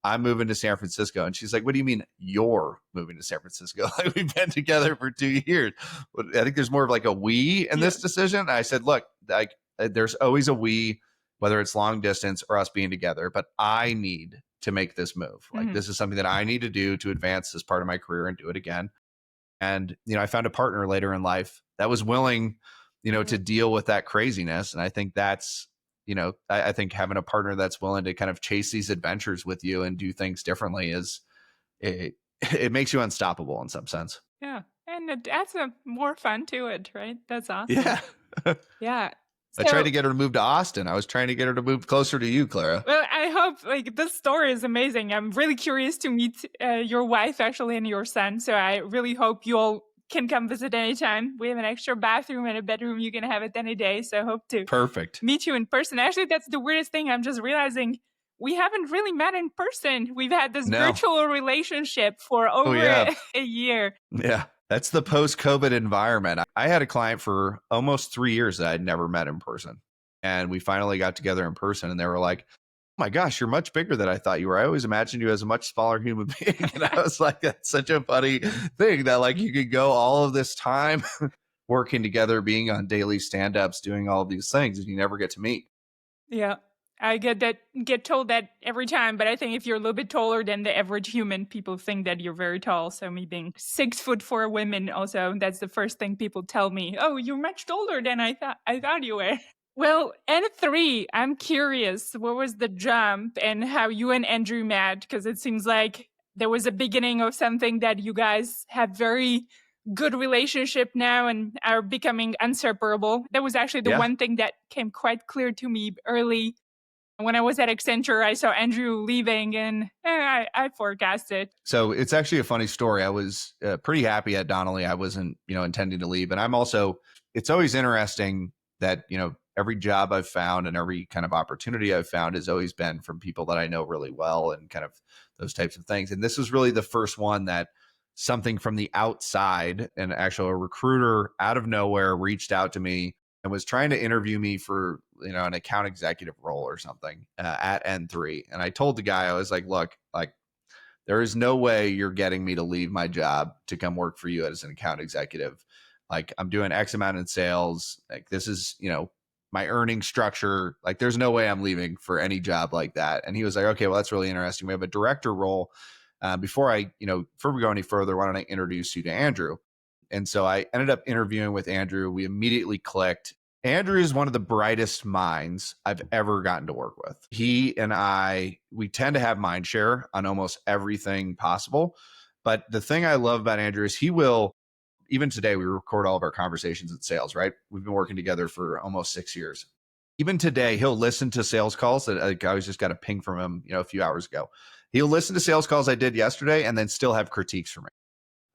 I'm moving to San Francisco. And she's like, what do you mean you're moving to San Francisco? Like, we've been together for 2 years. I think there's more of like a we in this decision. And I said, look, like there's always a we. whether it's long distance or us being together, but I need to make this move. Like, Mhm. this is something that I need to do to advance this part of my career and do it again. And, I found a partner later in life that was willing, to deal with that craziness. And I think that's, I think having a partner that's willing to kind of chase these adventures with you and do things differently is it, it makes you unstoppable in some sense. Yeah, and it adds a more fun to it, right? That's awesome. Yeah. Yeah. I tried to So, get her to move to Austin. I was trying to get her to move closer to you, Clara. well, I hope like this story is amazing. I'm really curious to meet your wife actually and your son. So I really hope you all can come visit anytime. We have an extra bathroom and a bedroom. You can have it any day. So I hope to Perfect. meet you in person. Actually, that's the weirdest thing. I'm just realizing we haven't really met in person. We've had this No. virtual relationship for Oh, over yeah. a year. Yeah. That's the post COVID environment. I had a client for almost 3 years that I'd never met in person. And we finally got together in person and they were like, oh my gosh, you're much bigger than I thought you were. I always imagined you as a much smaller human being. And I was like, that's such a funny thing that like you could go all of this time working together, being on daily stand-ups, doing all of these things, and you never get to meet. Yeah. I get told that every time, but I think if you're a little bit taller than the average human, people think that you're very tall. So me being 6 foot for women also, that's the first thing people tell me. Oh, you're much taller than I thought you were. Well, N3, I'm curious, what was the jump and how you and Andrew met? Because it seems like there was a beginning of something that you guys have very good relationship now and are becoming inseparable. That was actually the Yeah. one thing that came quite clear to me early when I was at Accenture. I saw Andrew leaving and I forecasted. So it's actually a funny story. I was pretty happy at Donnelley. I wasn't, intending to leave. And I'm also, it's always interesting that, every job I've found and every kind of opportunity I've found has always been from people that I know really well and kind of those types of things. And this was really the first one that something from the outside, and actually a recruiter out of nowhere reached out to me and was trying to interview me for, an account executive role or something at N3. And I told the guy, I was like, look, like, there is no way you're getting me to leave my job to come work for you as an account executive. Like, I'm doing X amount in sales. Like, this is, my earning structure. Like, there's no way I'm leaving for any job like that. And he was like, okay, well, that's really interesting. We have a director role. Before we go any further, why don't I introduce you to Andrew? And so I ended up interviewing with Andrew. We immediately clicked. Andrew is one of the brightest minds I've ever gotten to work with. He and we tend to have mind share on almost everything possible. But the thing I love about Andrew is he will, even today, we record all of our conversations in sales, right? We've been working together for almost 6 years. Even today, he'll listen to sales calls that I was just got a ping from him, a few hours ago. He'll listen to sales calls I did yesterday and then still have critiques for me.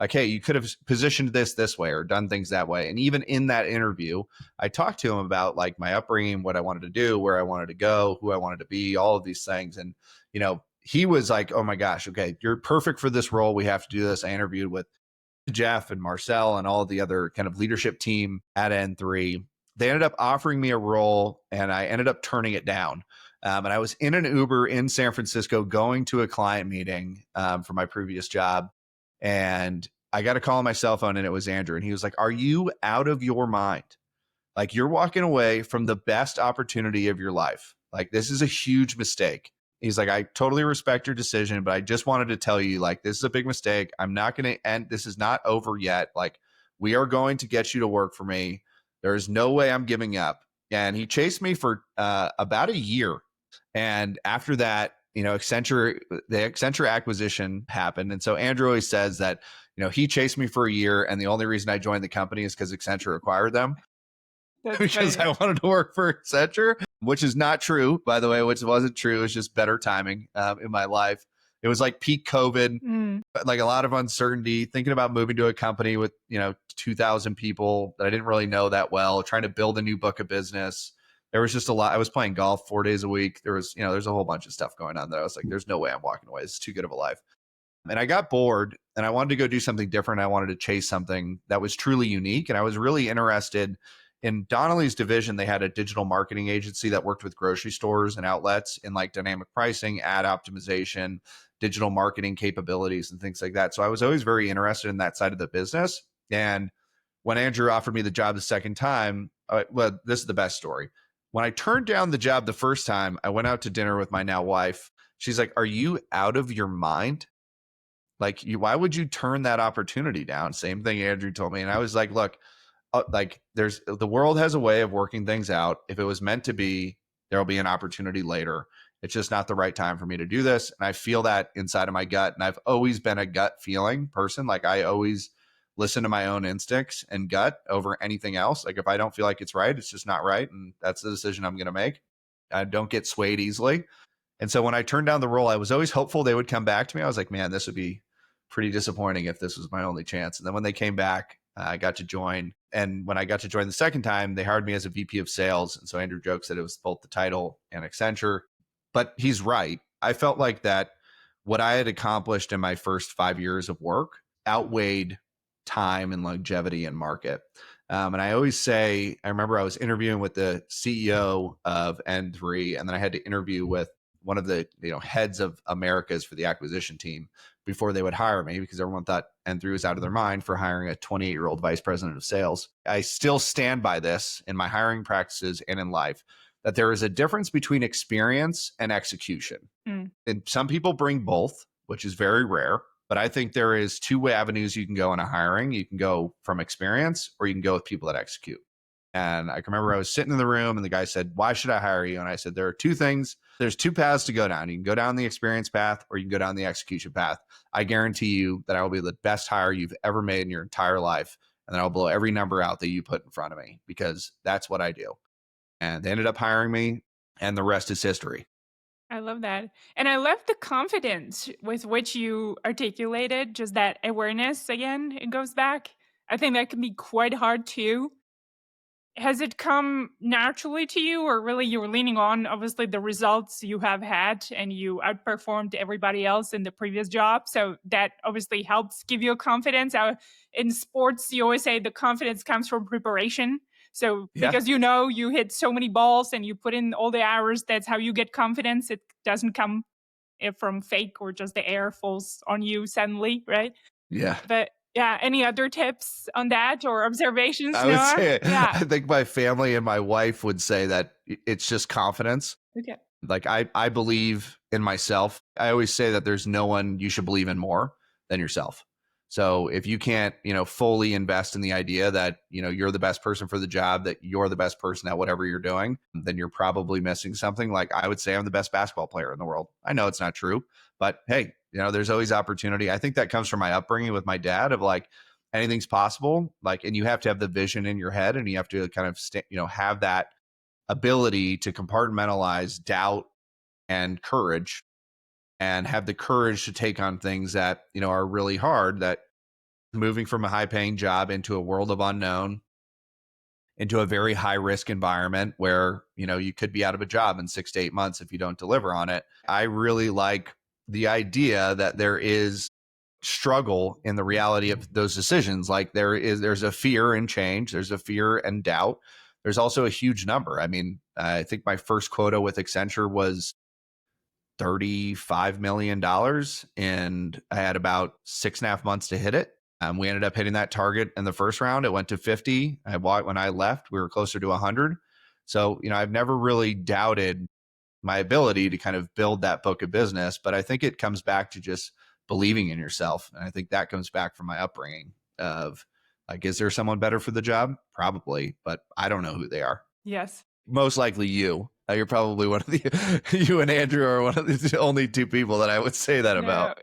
Like, hey, you could have positioned this way or done things that way. And even in that interview, I talked to him about like my upbringing, what I wanted to do, where I wanted to go, who I wanted to be, all of these things. And, he was like, oh my gosh, okay, you're perfect for this role. We have to do this. I interviewed with Jeff and Marcel and all of the other kind of leadership team at N3. They ended up offering me a role and I ended up turning it down. And I was in an Uber in San Francisco going to a client meeting for my previous job. And I got a call on my cell phone and it was Andrew. And he was like, are you out of your mind? Like, you're walking away from the best opportunity of your life. Like, this is a huge mistake. He's like, I totally respect your decision, but I just wanted to tell you, like, this is a big mistake. I'm not going to end. This is not over yet. Like, we are going to get you to work for me. There is no way I'm giving up. And he chased me for about a year. And after that, the Accenture acquisition happened. And so Andrew always says that, he chased me for a year. And the only reason I joined the company is because Accenture acquired them. That's Because funny. I wanted to work for Accenture, which is not true, by the way, which wasn't true. It's just better timing in my life. It was like peak COVID, Mm. like a lot of uncertainty, thinking about moving to a company with, 2,000 people that I didn't really know that well, trying to build a new book of business. There was just a lot. I was playing golf 4 days a week. There was, there's a whole bunch of stuff going on there. I was like, there's no way I'm walking away. It's too good of a life. And I got bored and I wanted to go do something different. I wanted to chase something that was truly unique. And I was really interested in Donnelley's division. They had a digital marketing agency that worked with grocery stores and outlets in like dynamic pricing, ad optimization, digital marketing capabilities, and things like that. So I was always very interested in that side of the business. And when Andrew offered me the job the second time, well, this is the best story. When I turned down the job the first time, I went out to dinner with my now wife. She's like, "Are you out of your mind? Like, why would you turn that opportunity down?" Same thing Andrew told me. And I was like, "Look, like the world has a way of working things out. If it was meant to be, there'll be an opportunity later. It's just not the right time for me to do this." And I feel that inside of my gut. And I've always been a gut feeling person. Like, I always listen to my own instincts and gut over anything else. Like, if I don't feel like it's right, it's just not right. And that's the decision I'm going to make. I don't get swayed easily. And so when I turned down the role, I was always hopeful they would come back to me. I was like, man, this would be pretty disappointing if this was my only chance. And then when they came back, I got to join. And when I got to join the second time, they hired me as a VP of sales. And so Andrew jokes that it was both the title and Accenture. But he's right. I felt like that what I had accomplished in my first 5 years of work outweighed time and longevity and market. And I always say, I remember I was interviewing with the CEO of N3, and then I had to interview with one of the heads of Americas for the acquisition team before they would hire me, because everyone thought N3 was out of their mind for hiring a 28-year-old vice president of sales. I still stand by this in my hiring practices and in life, that there is a difference between experience and execution. Mm. And some people bring both, which is very rare. But I think there is two avenues you can go in a hiring. You can go from experience, or you can go with people that execute. And I can remember I was sitting in the room and the guy said, "Why should I hire you?" And I said, "There are two things. There's two paths to go down. You can go down the experience path, or you can go down the execution path. I guarantee you that I will be the best hire you've ever made in your entire life. And then I'll blow every number out that you put in front of me, because that's what I do." And they ended up hiring me, and the rest is history. I love that. And I love the confidence with which you articulated just that awareness again, it goes back. I think that can be quite hard too. Has it come naturally to you, or really you were leaning on obviously the results you have had and you outperformed everybody else in the previous job? So that obviously helps give you a confidence. In sports, you always say the confidence comes from preparation. So Yeah. because you hit so many balls and you put in all the hours, that's how you get confidence. It doesn't come from fake or just the air falls on you suddenly, right? Yeah. But yeah, any other tips on that or observations, I would Noah? say, Yeah. I think my family and my wife would say that it's just confidence. Okay. Like, I believe in myself. I always say that there's no one you should believe in more than yourself. So if you can't, fully invest in the idea that, you're the best person for the job, that you're the best person at whatever you're doing, then you're probably missing something. Like, I would say I'm the best basketball player in the world. I know it's not true, but hey, there's always opportunity. I think that comes from my upbringing with my dad of like, anything's possible. Like, and you have to have the vision in your head, and you have to kind of, have that ability to compartmentalize doubt and courage, and have the courage to take on things that are really hard, that moving from a high paying job into a world of unknown, into a very high risk environment where you could be out of a job in 6 to 8 months if you don't deliver on it. I really like the idea that there is struggle in the reality of those decisions. Like, there's a fear in change, there's a fear and doubt. There's also a huge number. I mean, I think my first quota with Accenture was $35 million, and I had about 6.5 months to hit it. We ended up hitting that target in the first round. It went to 50. When I left, we were closer to 100. So, I've never really doubted my ability to kind of build that book of business, but I think it comes back to just believing in yourself. And I think that comes back from my upbringing of like, is there someone better for the job? Probably, but I don't know who they are. Yes. Most likely you. You're probably one of the, you and Andrew are one of the only two people that I would say that No, about.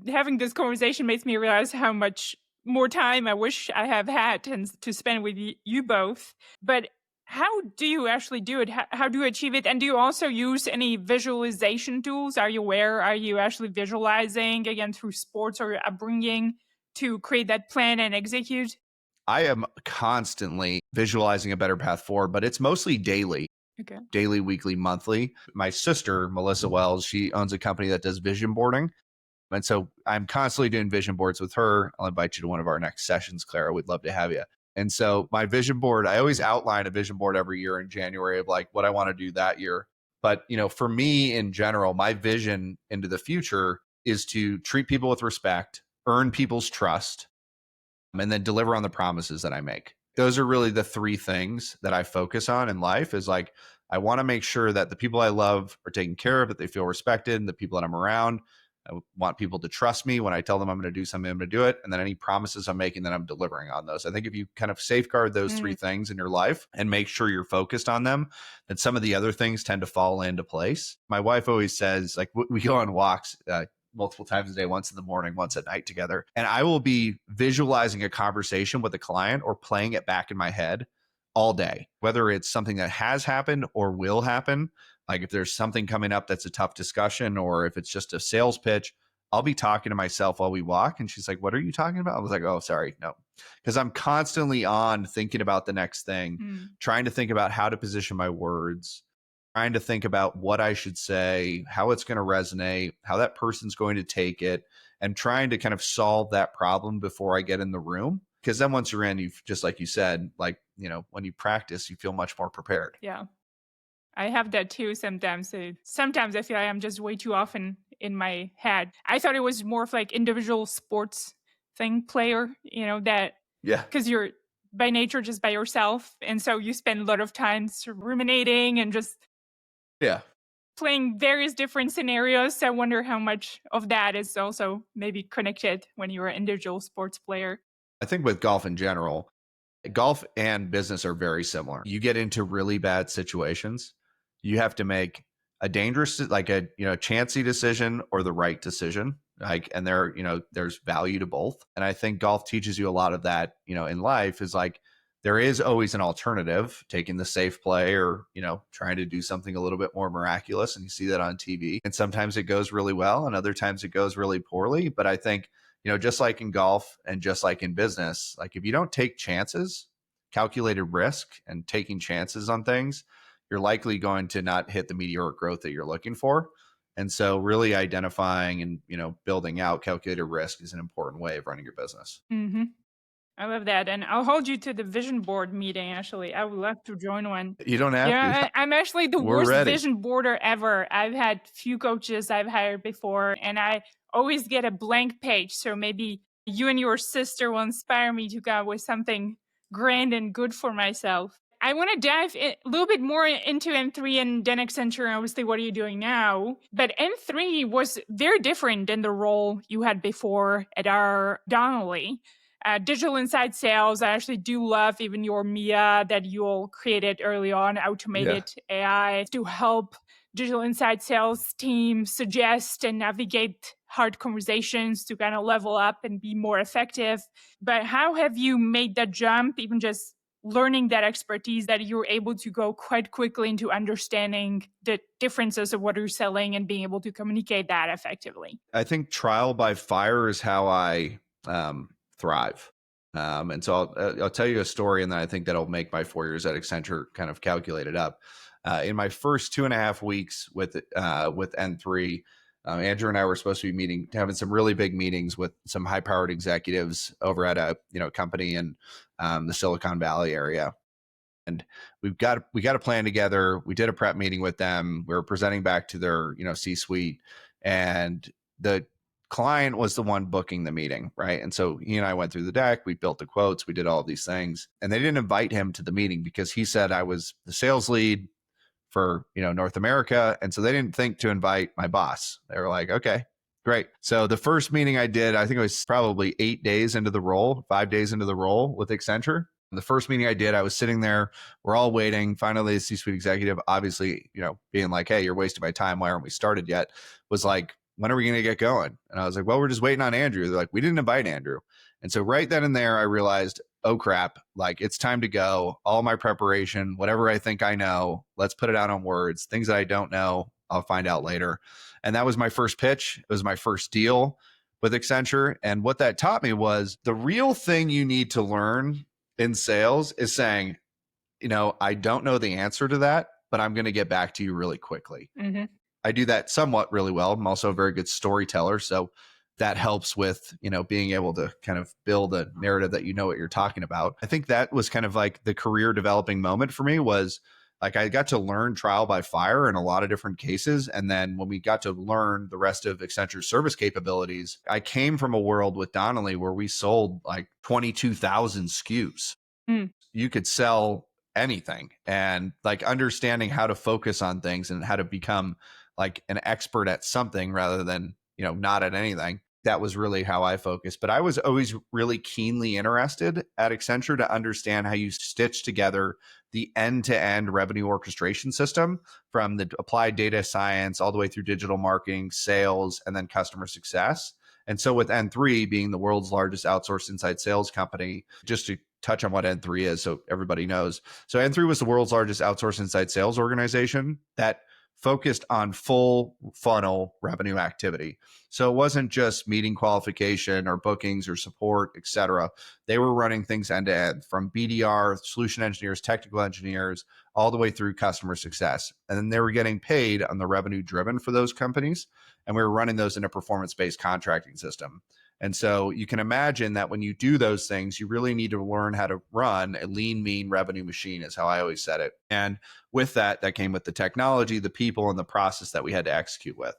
having this conversation makes me realize how much more time I wish I have had and to spend with you both. But how do you actually do it? How do you achieve it? And do you also use any visualization tools? Are you aware? Are you actually visualizing again through sports or upbringing to create that plan and execute? I am constantly visualizing a better path forward, but it's mostly daily. Okay. Daily, weekly, monthly. My sister, Melissa Wells, she owns a company that does vision boarding. And so I'm constantly doing vision boards with her. I'll invite you to one of our next sessions, Clara. We'd love to have you. And so my vision board, I always outline a vision board every year in January of like what I want to do that year. But, for me in general, my vision into the future is to treat people with respect, earn people's trust, and then deliver on the promises that I make. those are really the three things that I focus on in life is like, I want to make sure that the people I love are taken care of, that they feel respected, and the people that I'm around. I want people to trust me when I tell them I'm going to do something, I'm going to do it. And then any promises I'm making, that I'm delivering on those. I think if you kind of safeguard those three Mm, things in your life and make sure you're focused on them, then some of the other things tend to fall into place. My wife always says, like, we go on walks multiple times a day, once in the morning, once at night together. And I will be visualizing a conversation with a client or playing it back in my head all day, whether it's something that has happened or will happen. Like if there's something coming up that's a tough discussion, or if it's just a sales pitch, I'll be talking to myself while we walk. And she's like, "What are you talking about?" I was like, "Oh, sorry. No." Because I'm constantly on thinking about the next thing, mm, trying to think about how to position my words, trying to think about what I should say, how it's going to resonate, how that person's going to take it, and trying to kind of solve that problem before I get in the room. Because then once you're in, you've just like you said, like, when you practice, you feel much more prepared. yeah. I have that too sometimes. Sometimes I feel like I'm just way too often in my head. I thought it was more of like individual sports thing player, that Yeah. because you're by nature just by yourself. And so you spend a lot of time sort of ruminating and just Yeah. playing various different scenarios. So I wonder how much of that is also maybe connected when you're an individual sports player. I think with golf in general, golf and business are very similar. You get into really bad situations, you have to make a dangerous, like a chancy decision or the right decision. Like, and there's value to both. And I think golf teaches you a lot of that, in life is like, there is always an alternative, taking the safe play or, trying to do something a little bit more miraculous. And you see that on TV. And sometimes it goes really well and other times it goes really poorly. But I think, just like in golf and just like in business, like if you don't take chances, calculated risk and taking chances on things, you're likely going to not hit the meteoric growth that you're looking for. And so really identifying and, building out calculated risk is an important way of running your business. Hmm. I love that. And I'll hold you to the vision board meeting, actually. I would love to join one. You don't have to. Yeah, I'm actually the We're worst ready. vision boarder ever. I've had few coaches I've hired before, and I always get a blank page. So maybe you and your sister will inspire me to come up with something grand and good for myself. I want to dive a little bit more into N3 and then Accenture, and obviously what are you doing now? But N3 was very different than the role you had before at our Donnelley. Digital inside sales, I actually do love even your Mia that you all created early on, Yeah. automated AI to help digital inside sales teams suggest and navigate hard conversations to kind of level up and be more effective. But how have you made that jump, even just learning that expertise, that you're able to go quite quickly into understanding the differences of what you're selling and being able to communicate that effectively? I think trial by fire is how I thrive. And so I'll tell you a story, and then I think that'll make my 4 years at Accenture kind of calculate it up. In my first 2.5 weeks with N3, Andrew and I were supposed to be having some really big meetings with some high-powered executives over at a company in the Silicon Valley area. And we got a plan together. We did a prep meeting with them. We were presenting back to their C-suite, and the client was the one booking the meeting, right? And so he and I went through the deck. We built the quotes. We did all of these things, and they didn't invite him to the meeting because he said I was the sales lead for North America, and so they didn't think to invite my boss. They were like, okay, great. So the first meeting I did, I think it was probably 8 days into the role, 5 days into the role with Accenture. The first meeting I did, I was sitting there, we're all waiting. Finally, the C-suite executive, obviously, being like, hey, you're wasting my time. Why aren't we started yet? Was like, when are we going to get going? And I was like, well, we're just waiting on Andrew. They're like, we didn't invite Andrew. And so right then and there, I realized, oh crap, like it's time to go. All my preparation, whatever I think I know, let's put it out on words. Things that I don't know, I'll find out later. And that was my first pitch. It was my first deal with Accenture. And what that taught me was the real thing you need to learn in sales is saying, I don't know the answer to that, but I'm going to get back to you really quickly. Mm-hmm. I do that somewhat really well. I'm also a very good storyteller. So that helps with, being able to kind of build a narrative that what you're talking about. I think that was kind of like the career developing moment for me was like I got to learn trial by fire in a lot of different cases. And then when we got to learn the rest of Accenture's service capabilities, I came from a world with Donnelley where we sold like 22,000 SKUs. Mm, You could sell anything, and like understanding how to focus on things and how to become like an expert at something rather than, not at anything. That was really how I focused. But I was always really keenly interested at Accenture to understand how you stitch together the end to end revenue orchestration system from the applied data science all the way through digital marketing, sales, and then customer success. And so, with N3 being the world's largest outsourced inside sales company, just to touch on what N3 is so everybody knows. So, N3 was the world's largest outsourced inside sales organization that focused on full funnel revenue activity. So, it wasn't just meeting qualification or bookings or support, et cetera. They were running things end to end from BDR, solution engineers, technical engineers, all the way through customer success. And then they were getting paid on the revenue driven for those companies, and we were running those in a performance-based contracting system. And so you can imagine that when you do those things, you really need to learn how to run a lean, mean revenue machine, is how I always said it. And with that, that came with the technology, the people, and the process that we had to execute with.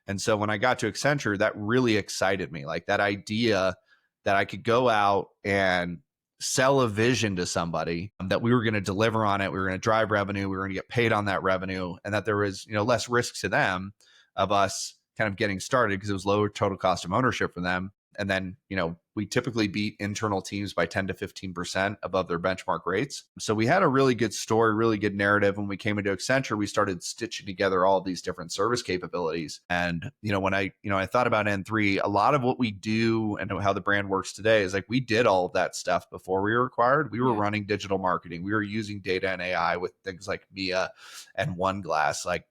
And so when I got to Accenture, that really excited me. Like that idea that I could go out and sell a vision to somebody, that we were going to deliver on it, we were going to drive revenue, we were going to get paid on that revenue, and that there was, less risk to them of us kind of getting started because it was lower total cost of ownership for them. And then, we typically beat internal teams by 10 to 15% above their benchmark rates. So we had a really good story, really good narrative. When we came into Accenture, we started stitching together all of these different service capabilities. And, when I thought about N3, a lot of what we do and how the brand works today is like we did all of that stuff before we were acquired. We were yeah. running digital marketing. We were using data and AI with things like Mia and One Glass. Like,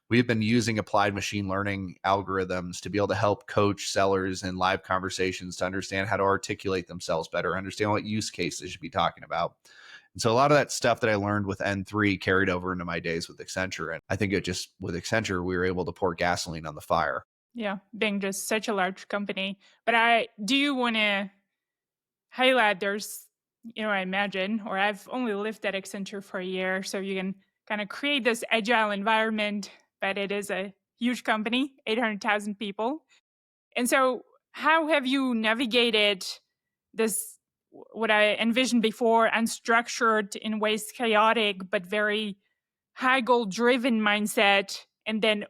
we've been using applied machine learning algorithms to be able to help coach sellers in live conversations to understand how to articulate themselves better, understand what use case they should be talking about. And so a lot of that stuff that I learned with N3 carried over into my days with Accenture. And I think it just, with Accenture, we were able to pour gasoline on the fire. Yeah, being just such a large company. But I do want to highlight there's, I imagine, or I've only lived at Accenture for a year, so you can kind of create this agile environment, but it is a huge company, 800,000 people. And so, how have you navigated this, what I envisioned before, unstructured, in ways chaotic, but very high goal driven mindset, and then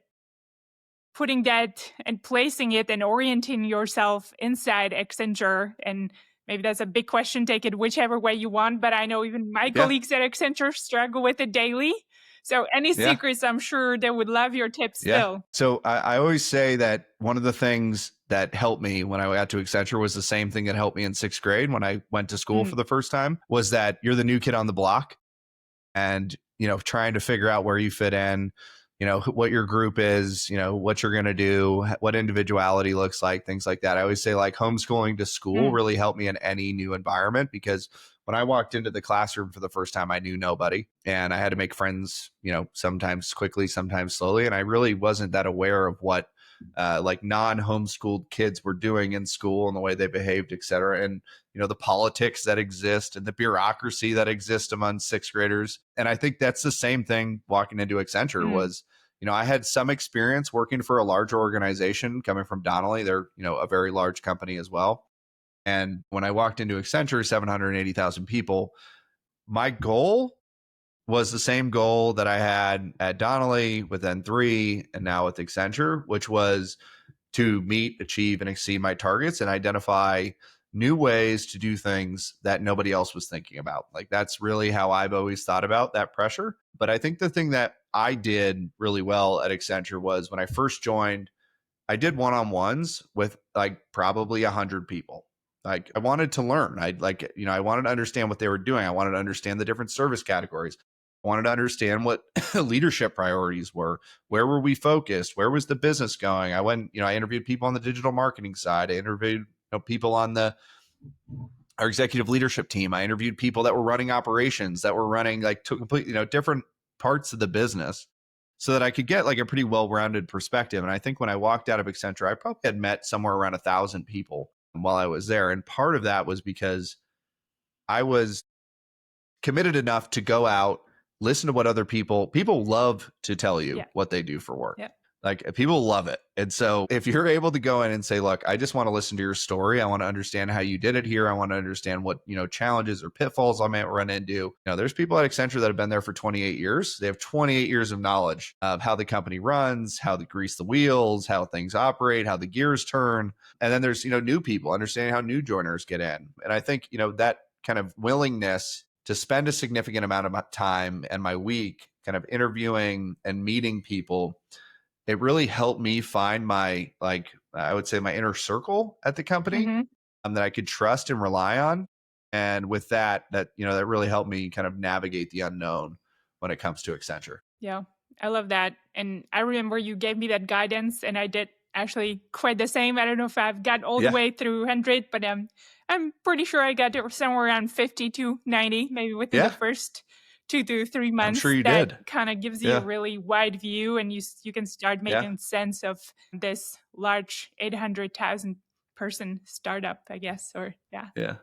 putting that and placing it and orienting yourself inside Accenture? And maybe that's a big question, take it whichever way you want, but I know even my Yeah. colleagues at Accenture struggle with it daily. So any Yeah. secrets, I'm sure they would love your tips Yeah. still. So I always say that one of the things that helped me when I got to Accenture was the same thing that helped me in sixth grade when I went to school Mm, for the first time, was that you're the new kid on the block, and trying to figure out where you fit in, what your group is, what you're going to do, what individuality looks like, things like that. I always say like homeschooling to school mm, really helped me in any new environment, because when I walked into the classroom for the first time, I knew nobody, and I had to make friends, sometimes quickly, sometimes slowly, and I really wasn't that aware of what like non-homeschooled kids were doing in school and the way they behaved, et cetera. And the politics that exist and the bureaucracy that exists among sixth graders. And I think that's the same thing walking into Accenture mm, was, I had some experience working for a larger organization coming from Donnelley. They're, a very large company as well. And when I walked into Accenture, 780,000 people, my goal was the same goal that I had at Donnelley with N3 and now with Accenture, which was to meet, achieve, and exceed my targets and identify new ways to do things that nobody else was thinking about. Like that's really how I've always thought about that pressure. But I think the thing that I did really well at Accenture was when I first joined, I did one-on-ones with like probably 100 people. Like I wanted to learn. I wanted to understand what they were doing. I wanted to understand the different service categories. I wanted to understand what leadership priorities were. Where were we focused? Where was the business going? I interviewed people on the digital marketing side. I interviewed people on our executive leadership team. I interviewed people that were running operations, that were running like to complete, different parts of the business, so that I could get like a pretty well-rounded perspective. And I think when I walked out of Accenture, I probably had met somewhere around 1,000 people while I was there. And part of that was because I was committed enough to go out, listen to what other people love to tell you yeah, what they do for work. yeah. Like people love it. And so if you're able to go in and say, look, I just want to listen to your story. I want to understand how you did it here. I want to understand what, challenges or pitfalls I might run into. There's people at Accenture that have been there for 28 years. They have 28 years of knowledge of how the company runs, how to grease the wheels, how things operate, how the gears turn. And then there's, new people understanding how new joiners get in. And I think, that kind of willingness to spend a significant amount of my time and my week kind of interviewing and meeting people, it really helped me find my, I would say, my inner circle at the company, Hmm. that I could trust and rely on. And with that really helped me kind of navigate the unknown when it comes to Accenture. Yeah, I love that. And I remember you gave me that guidance, and I did actually quite the same. I don't know if I've got all the Yeah. way through 100, but I'm pretty sure I got it somewhere around 50 to 90, maybe within the Yeah. first 2 to 3 I'm sure months. you That did. kind of gives you a Yeah. really wide view, and you can start Yeah. making sense of this large 800,000 person startup, I guess. Or yeah. Yeah.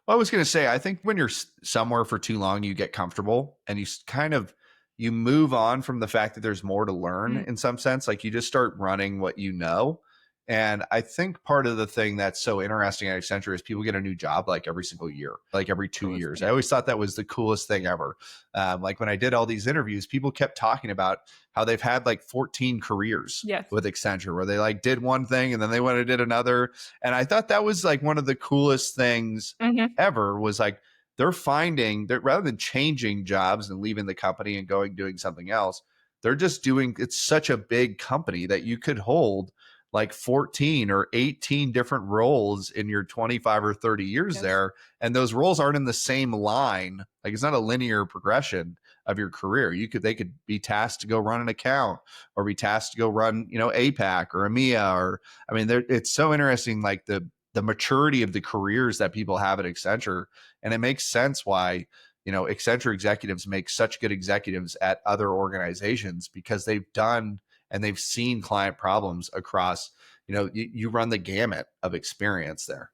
Well, I was going to say, I think when you're somewhere for too long, you get comfortable and kind of you move on from the fact that there's more to learn Mm, in some sense. Like you just start running what you know. And I think part of the thing that's so interesting at Accenture is people get a new job like every single year, like every two cool. years. I Yeah. always thought that was the coolest thing ever. Like when I did all these interviews, people kept talking about how they've had like 14 careers Yes. with Accenture, where they like did one thing and then they went and did another. And I thought that was like one of the coolest things Hmm. ever, was like they're finding that rather than changing jobs and leaving the company and going doing something else, they're just doing, it's such a big company that you could hold like 14 or 18 different roles in your 25 or 30 years Yes. there, and those roles aren't in the same line. Like it's not a linear progression of your career. They could be tasked to go run an account or be tasked to go run, APAC or EMEA, or I mean it's so interesting, like the maturity of the careers that people have at Accenture. And it makes sense why, Accenture executives make such good executives at other organizations, because they've done and they've seen client problems across, you run the gamut of experience there.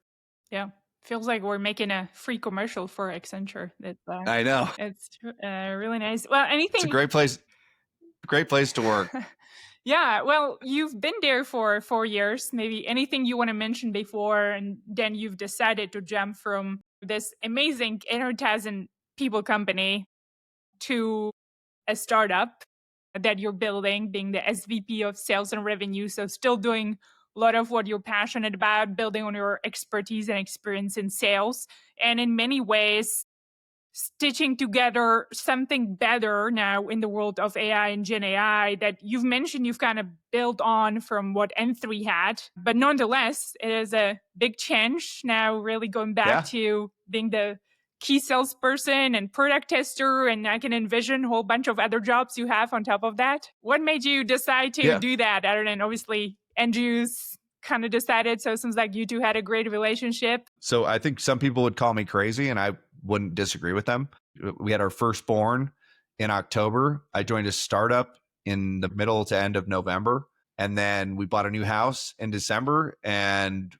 Yeah. Feels like we're making a free commercial for Accenture. I know. It's really nice. Well, It's a anything. great place to work. Yeah. Well, you've been there for 4 years. Maybe anything you want to mention before, and then you've decided to jump from this amazing 800,000 people company to a startup that you're building, being the SVP of sales and revenue. So, still doing a lot of what you're passionate about, building on your expertise and experience in sales. And in many ways, stitching together something better now in the world of AI and Gen AI that you've mentioned you've kind of built on from what N3 had. But nonetheless, it is a big change now, really going back Yeah. to being the key salesperson and product tester. And I can envision a whole bunch of other jobs you have on top of that. What made you decide to Yeah. do that? Other than obviously Andrew's kind of decided. So it seems like you two had a great relationship. So I think some people would call me crazy, and I wouldn't disagree with them. We had our firstborn in October. I joined a startup in the middle to end of November. And then we bought a new house in December. And,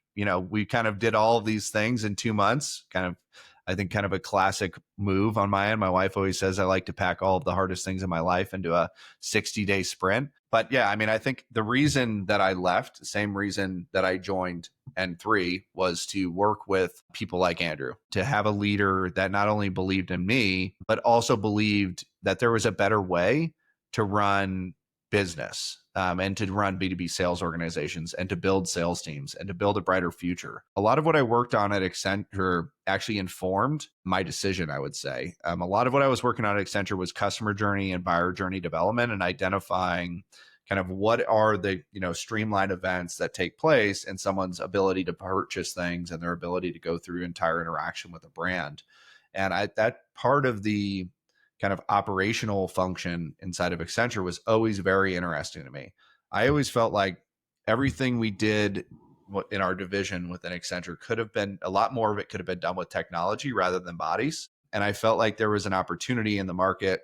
we kind of did all of these things in 2 months, I think kind of a classic move on my end. My wife always says I like to pack all of the hardest things in my life into a 60-day sprint. But yeah, I mean, I think the reason that I left, the same reason that I joined N3, was to work with people like Andrew, to have a leader that not only believed in me, but also believed that there was a better way to run business, and to run B2B sales organizations and to build sales teams and to build a brighter future. A lot of what I worked on at Accenture actually informed my decision, I would say. A lot of what I was working on at Accenture was customer journey and buyer journey development, and identifying kind of what are the streamlined events that take place in someone's ability to purchase things and their ability to go through entire interaction with a brand. And that part of the kind of operational function inside of Accenture was always very interesting to me. I always felt like everything we did in our division within Accenture could have been, a lot more of it could have been done with technology rather than bodies. And I felt like there was an opportunity in the market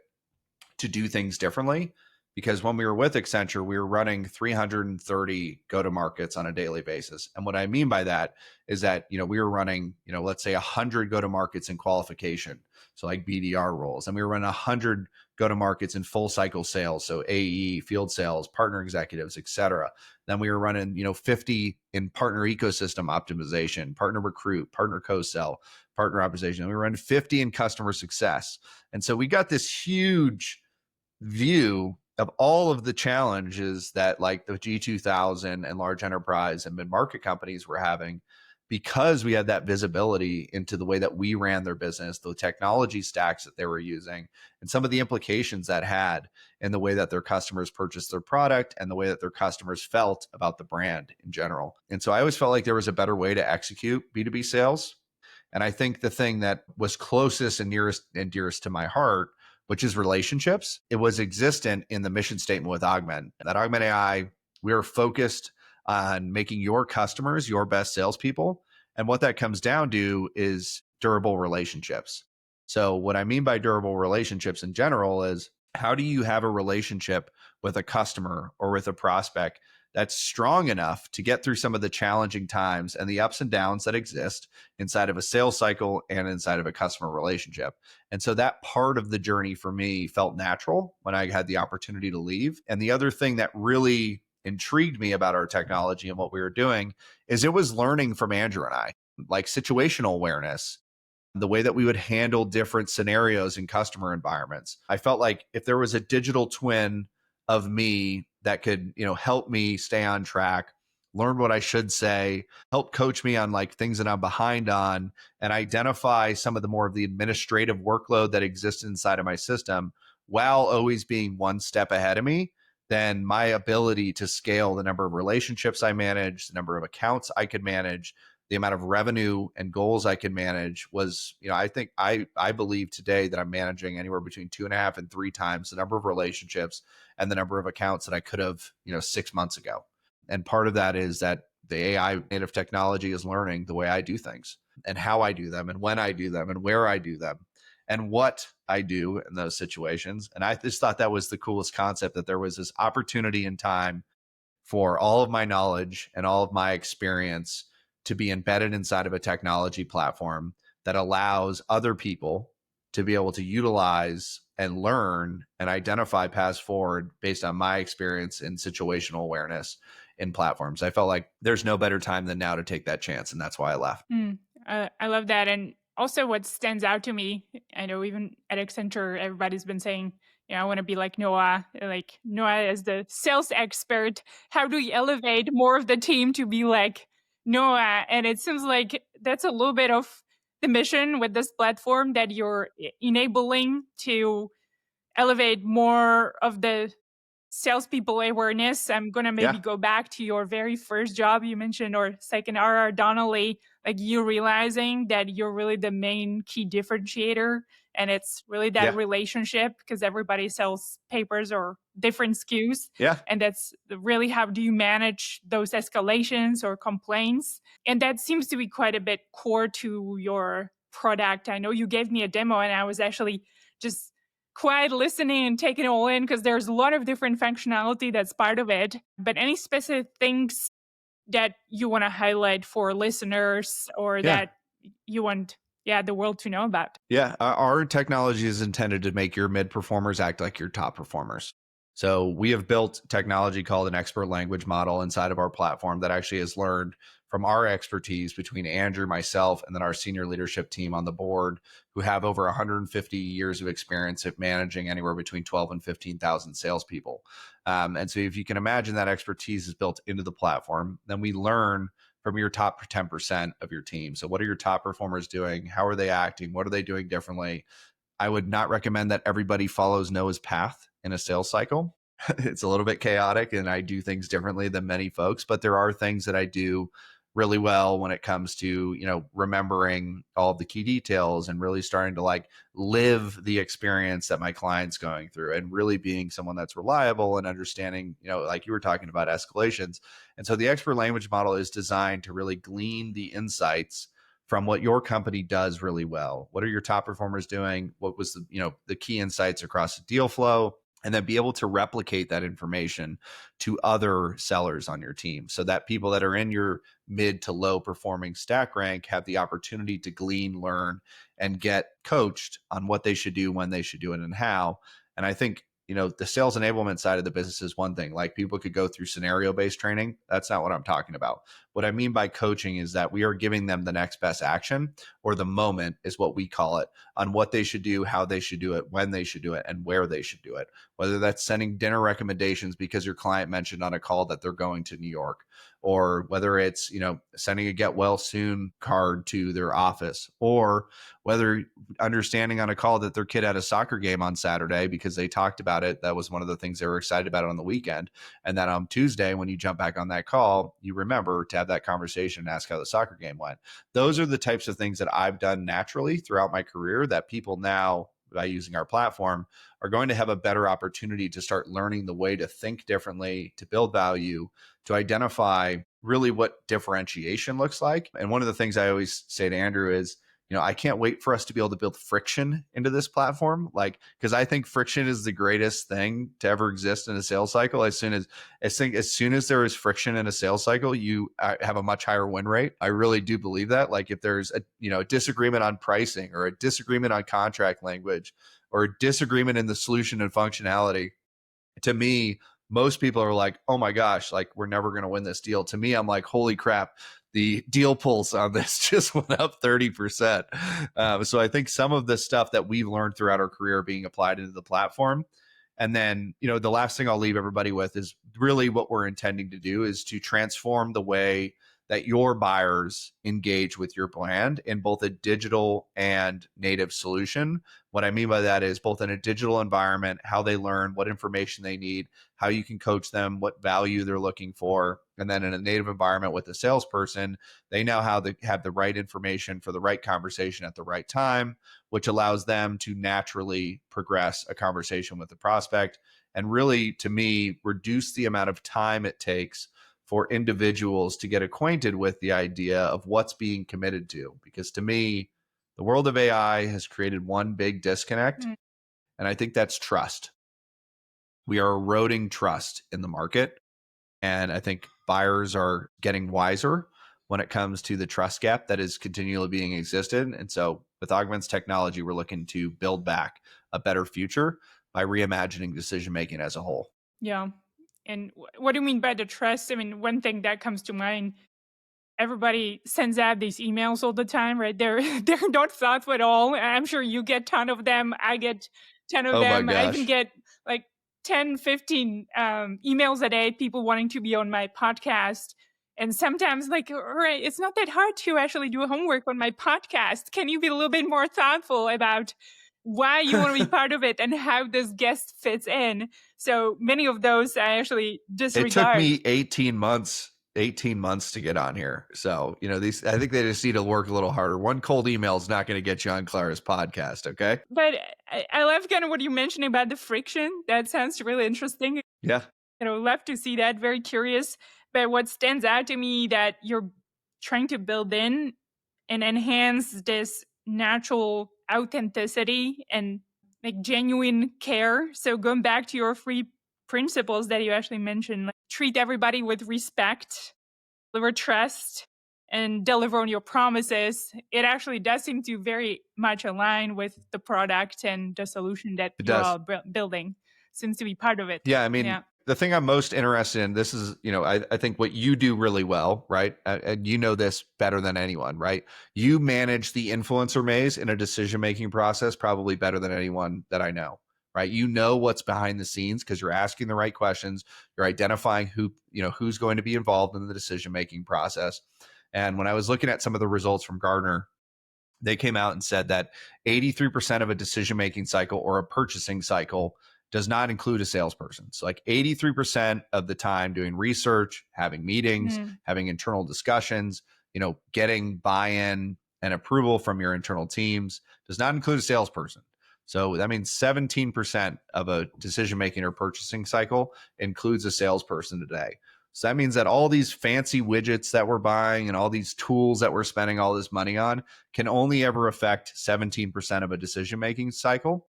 to do things differently, because when we were with Accenture, we were running 330 go to markets on a daily basis. And what I mean by that is that, we were running, let's say 100 go to markets in qualification. So like BDR roles. And we were running 100 go to markets in full cycle sales. So AE, field sales, partner executives, et cetera. Then we were running, 50 in partner ecosystem optimization, partner recruit, partner co-sell, partner optimization. And we were running 50 in customer success. And so we got this huge view of all of the challenges that like the G2000 and large enterprise and mid-market companies were having, because we had that visibility into the way that we ran their business, the technology stacks that they were using, and some of the implications that had in the way that their customers purchased their product and the way that their customers felt about the brand in general. And so I always felt like there was a better way to execute B2B sales. And I think the thing that was closest and nearest and dearest to my heart, which is relationships, it was existent in the mission statement with Augment. At Augment AI, we are focused on making your customers your best salespeople. And what that comes down to is durable relationships. So, what I mean by durable relationships in general is, how do you have a relationship with a customer or with a prospect that's strong enough to get through some of the challenging times and the ups and downs that exist inside of a sales cycle and inside of a customer relationship? And so that part of the journey for me felt natural when I had the opportunity to leave. And the other thing that really intrigued me about our technology and what we were doing is it was learning from Andrew and I, like situational awareness, the way that we would handle different scenarios in customer environments. I felt like if there was a digital twin of me that could, help me stay on track, learn what I should say, help coach me on like things that I'm behind on, and identify some of the more of the administrative workload that exists inside of my system while always being one step ahead of me, then my ability to scale the number of relationships I manage, the number of accounts I could manage, the amount of revenue and goals I can manage was, I think I believe today that I'm managing anywhere between 2.5 and 3 times the number of relationships and the number of accounts that I could have, 6 months ago. And part of that is that the AI native technology is learning the way I do things and how I do them and when I do them and where I do them and what I do in those situations. And I just thought that was the coolest concept, that there was this opportunity in time for all of my knowledge and all of my experience to be embedded inside of a technology platform that allows other people to be able to utilize and learn and identify paths forward based on my experience in situational awareness in platforms. I felt like there's no better time than now to take that chance. And that's why I left. I love that. And also, what stands out to me, I know even at Accenture, everybody's been saying, I want to be like Noah, as the sales expert. How do we elevate more of the team to be like Noah? And it seems like that's a little bit of the mission with this platform, that you're enabling to elevate more of the salespeople awareness. I'm going to maybe Yeah. go back to your very first job you mentioned, or second RR Donnelley, like you realizing that you're really the main key differentiator. And it's really that Yeah. relationship, because everybody sells papers or different SKUs. Yeah. And that's really, how do you manage those escalations or complaints? And that seems to be quite a bit core to your product. I know you gave me a demo and I was actually just quiet listening and taking it all in, because there's a lot of different functionality that's part of it. But any specific things that you want to highlight for listeners, or Yeah. that you want the world to know about? Yeah, our technology is intended to make your mid performers act like your top performers. So we have built technology called an expert language model inside of our platform that actually has learned from our expertise between Andrew, myself, and then our senior leadership team on the board, who have over 150 years of experience of managing anywhere between 12 and 15,000 salespeople. And so if you can imagine, that expertise is built into the platform, then we learn from your top 10% of your team. So what are your top performers doing? How are they acting? What are they doing differently? I would not recommend that everybody follows Noah's path in a sales cycle. It's a little bit chaotic and I do things differently than many folks, but there are things that I do really well when it comes to, remembering all of the key details and really starting to like live the experience that my client's going through, and really being someone that's reliable and understanding, like you were talking about, escalations. And so the expert language model is designed to really glean the insights from what your company does really well. What are your top performers doing? What was the key insights across the deal flow? and then be able to replicate that information to other sellers on your team so that people that are in your mid to low performing stack rank have the opportunity to glean, learn, and get coached on what they should do, when they should do it, and how. And I think, the sales enablement side of the business is one thing. Like, people could go through scenario based training. That's not what I'm talking about. What I mean by coaching is that we are giving them the next best action, or the moment is what we call it, on what they should do, how they should do it, when they should do it, and where they should do it. Whether that's sending dinner recommendations because your client mentioned on a call that they're going to New York, or whether it's, sending a get well soon card to their office, or whether understanding on a call that their kid had a soccer game on Saturday because they talked about it. That was one of the things they were excited about on the weekend. And then on Tuesday, when you jump back on that call, you remember to have that conversation and ask how the soccer game went. Those are the types of things that I've done naturally throughout my career that people now, by using our platform, are going to have a better opportunity to start learning the way to think differently, to build value, to identify really what differentiation looks like. And one of the things I always say to Andrew is, I can't wait for us to be able to build friction into this platform. Like, because I think friction is the greatest thing to ever exist in a sales cycle. As soon as there is friction in a sales cycle, you have a much higher win rate. I really do believe that. Like, if there's a disagreement on pricing, or a disagreement on contract language, or a disagreement in the solution and functionality, to me, most people are like, oh my gosh, like, we're never going to win this deal. To me, I'm like, holy crap, the deal pulse on this just went up 30%. So I think some of the stuff that we've learned throughout our career being applied into the platform. And then, the last thing I'll leave everybody with is really what we're intending to do is to transform the way that your buyers engage with your brand in both a digital and native solution. What I mean by that is both in a digital environment, how they learn, what information they need, how you can coach them, what value they're looking for. And then in a native environment with a salesperson, they now have the right information for the right conversation at the right time, which allows them to naturally progress a conversation with the prospect. And really, to me, reduce the amount of time it takes for individuals to get acquainted with the idea of what's being committed to. Because to me, the world of AI has created one big disconnect, Mm. and I think that's trust. We are eroding trust in the market, and I think buyers are getting wiser when it comes to the trust gap that is continually being existed. And so with Augment's technology, we're looking to build back a better future by reimagining decision making as a whole. Yeah. And what do you mean by the trust? I mean, one thing that comes to mind, everybody sends out these emails all the time, right? They're they're not thoughtful at all. I'm sure you get ton of them. I get ton of Oh my them. I even gosh. get like 10, 15 emails a day, people wanting to be on my podcast. And sometimes, like, all right, it's not that hard to actually do homework on my podcast. Can you be a little bit more thoughtful about why you want to be part of it and how this guest fits in? So many of those I actually It took disregard. me 18 months to get on here. So, I think they just need to work a little harder. One cold email is not going to get you on Clara's podcast. Okay. But I love kind of what you mentioned about the friction. That sounds really interesting. Yeah. Love to see that. Very curious. But what stands out to me that you're trying to build in and enhance this natural authenticity and like genuine care. So going back to your three principles that you actually mentioned, like treat everybody with respect, deliver trust, and deliver on your promises, it actually does seem to very much align with the product and the solution that It you're does. all building. Seems to be part of it. Yeah, I mean, Yeah. the thing I'm most interested in, this is, I think what you do really well, right? And you know this better than anyone, right? You manage the influencer maze in a decision-making process probably better than anyone that I know, right? You know what's behind the scenes because you're asking the right questions, you're identifying who's going to be involved in the decision-making process. And when I was looking at some of the results from Gartner, they came out and said that 83% of a decision making cycle or a purchasing cycle does not include a salesperson. So, like 83% of the time doing research, having meetings, Mm. having internal discussions, getting buy in and approval from your internal teams does not include a salesperson. So that means 17% of a decision making or purchasing cycle includes a salesperson today. So that means that all these fancy widgets that we're buying and all these tools that we're spending all this money on can only ever affect 17% of a decision making cycle.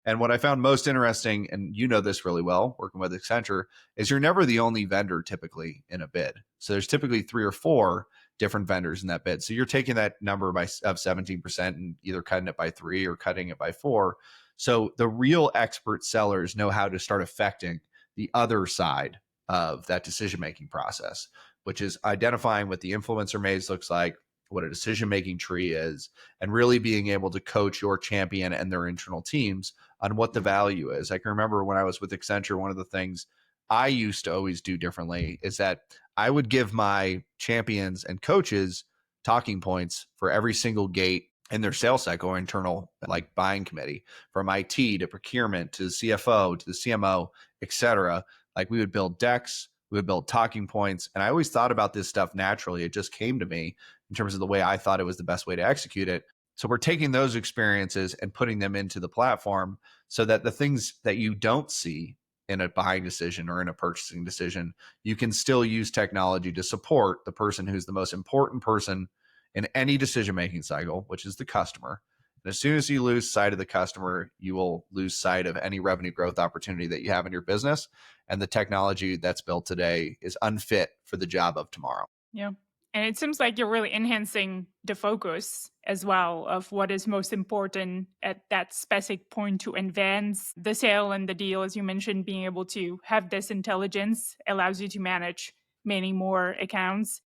And what I found most interesting, and you know this really well, working with Accenture, is you're never the only vendor typically in a bid. So there's typically 3 or 4 different vendors in that bid. So you're taking that number of 17% and either cutting it by 3 or cutting it by 4. So the real expert sellers know how to start affecting the other side of that decision making process, which is identifying what the influencer maze looks like, what a decision making tree is, and really being able to coach your champion and their internal teams on what the value is. I can remember when I was with Accenture, one of the things I used to always do differently is that I would give my champions and coaches talking points for every single gate in their sales cycle or internal like buying committee, from IT to procurement to the CFO to the CMO, et cetera. Like we would build decks, we would build talking points. And I always thought about this stuff naturally. It just came to me in terms of the way I thought it was the best way to execute it. So we're taking those experiences and putting them into the platform so that the things that you don't see in a buying decision or in a purchasing decision, you can still use technology to support the person who's the most important person in any decision making cycle, which is the customer. And as soon as you lose sight of the customer, you will lose sight of any revenue growth opportunity that you have in your business. And the technology that's built today is unfit for the job of tomorrow. Yeah. And it seems like you're really enhancing the focus as well of what is most important at that specific point to advance the sale and the deal. As you mentioned, being able to have this intelligence allows you to manage many more accounts.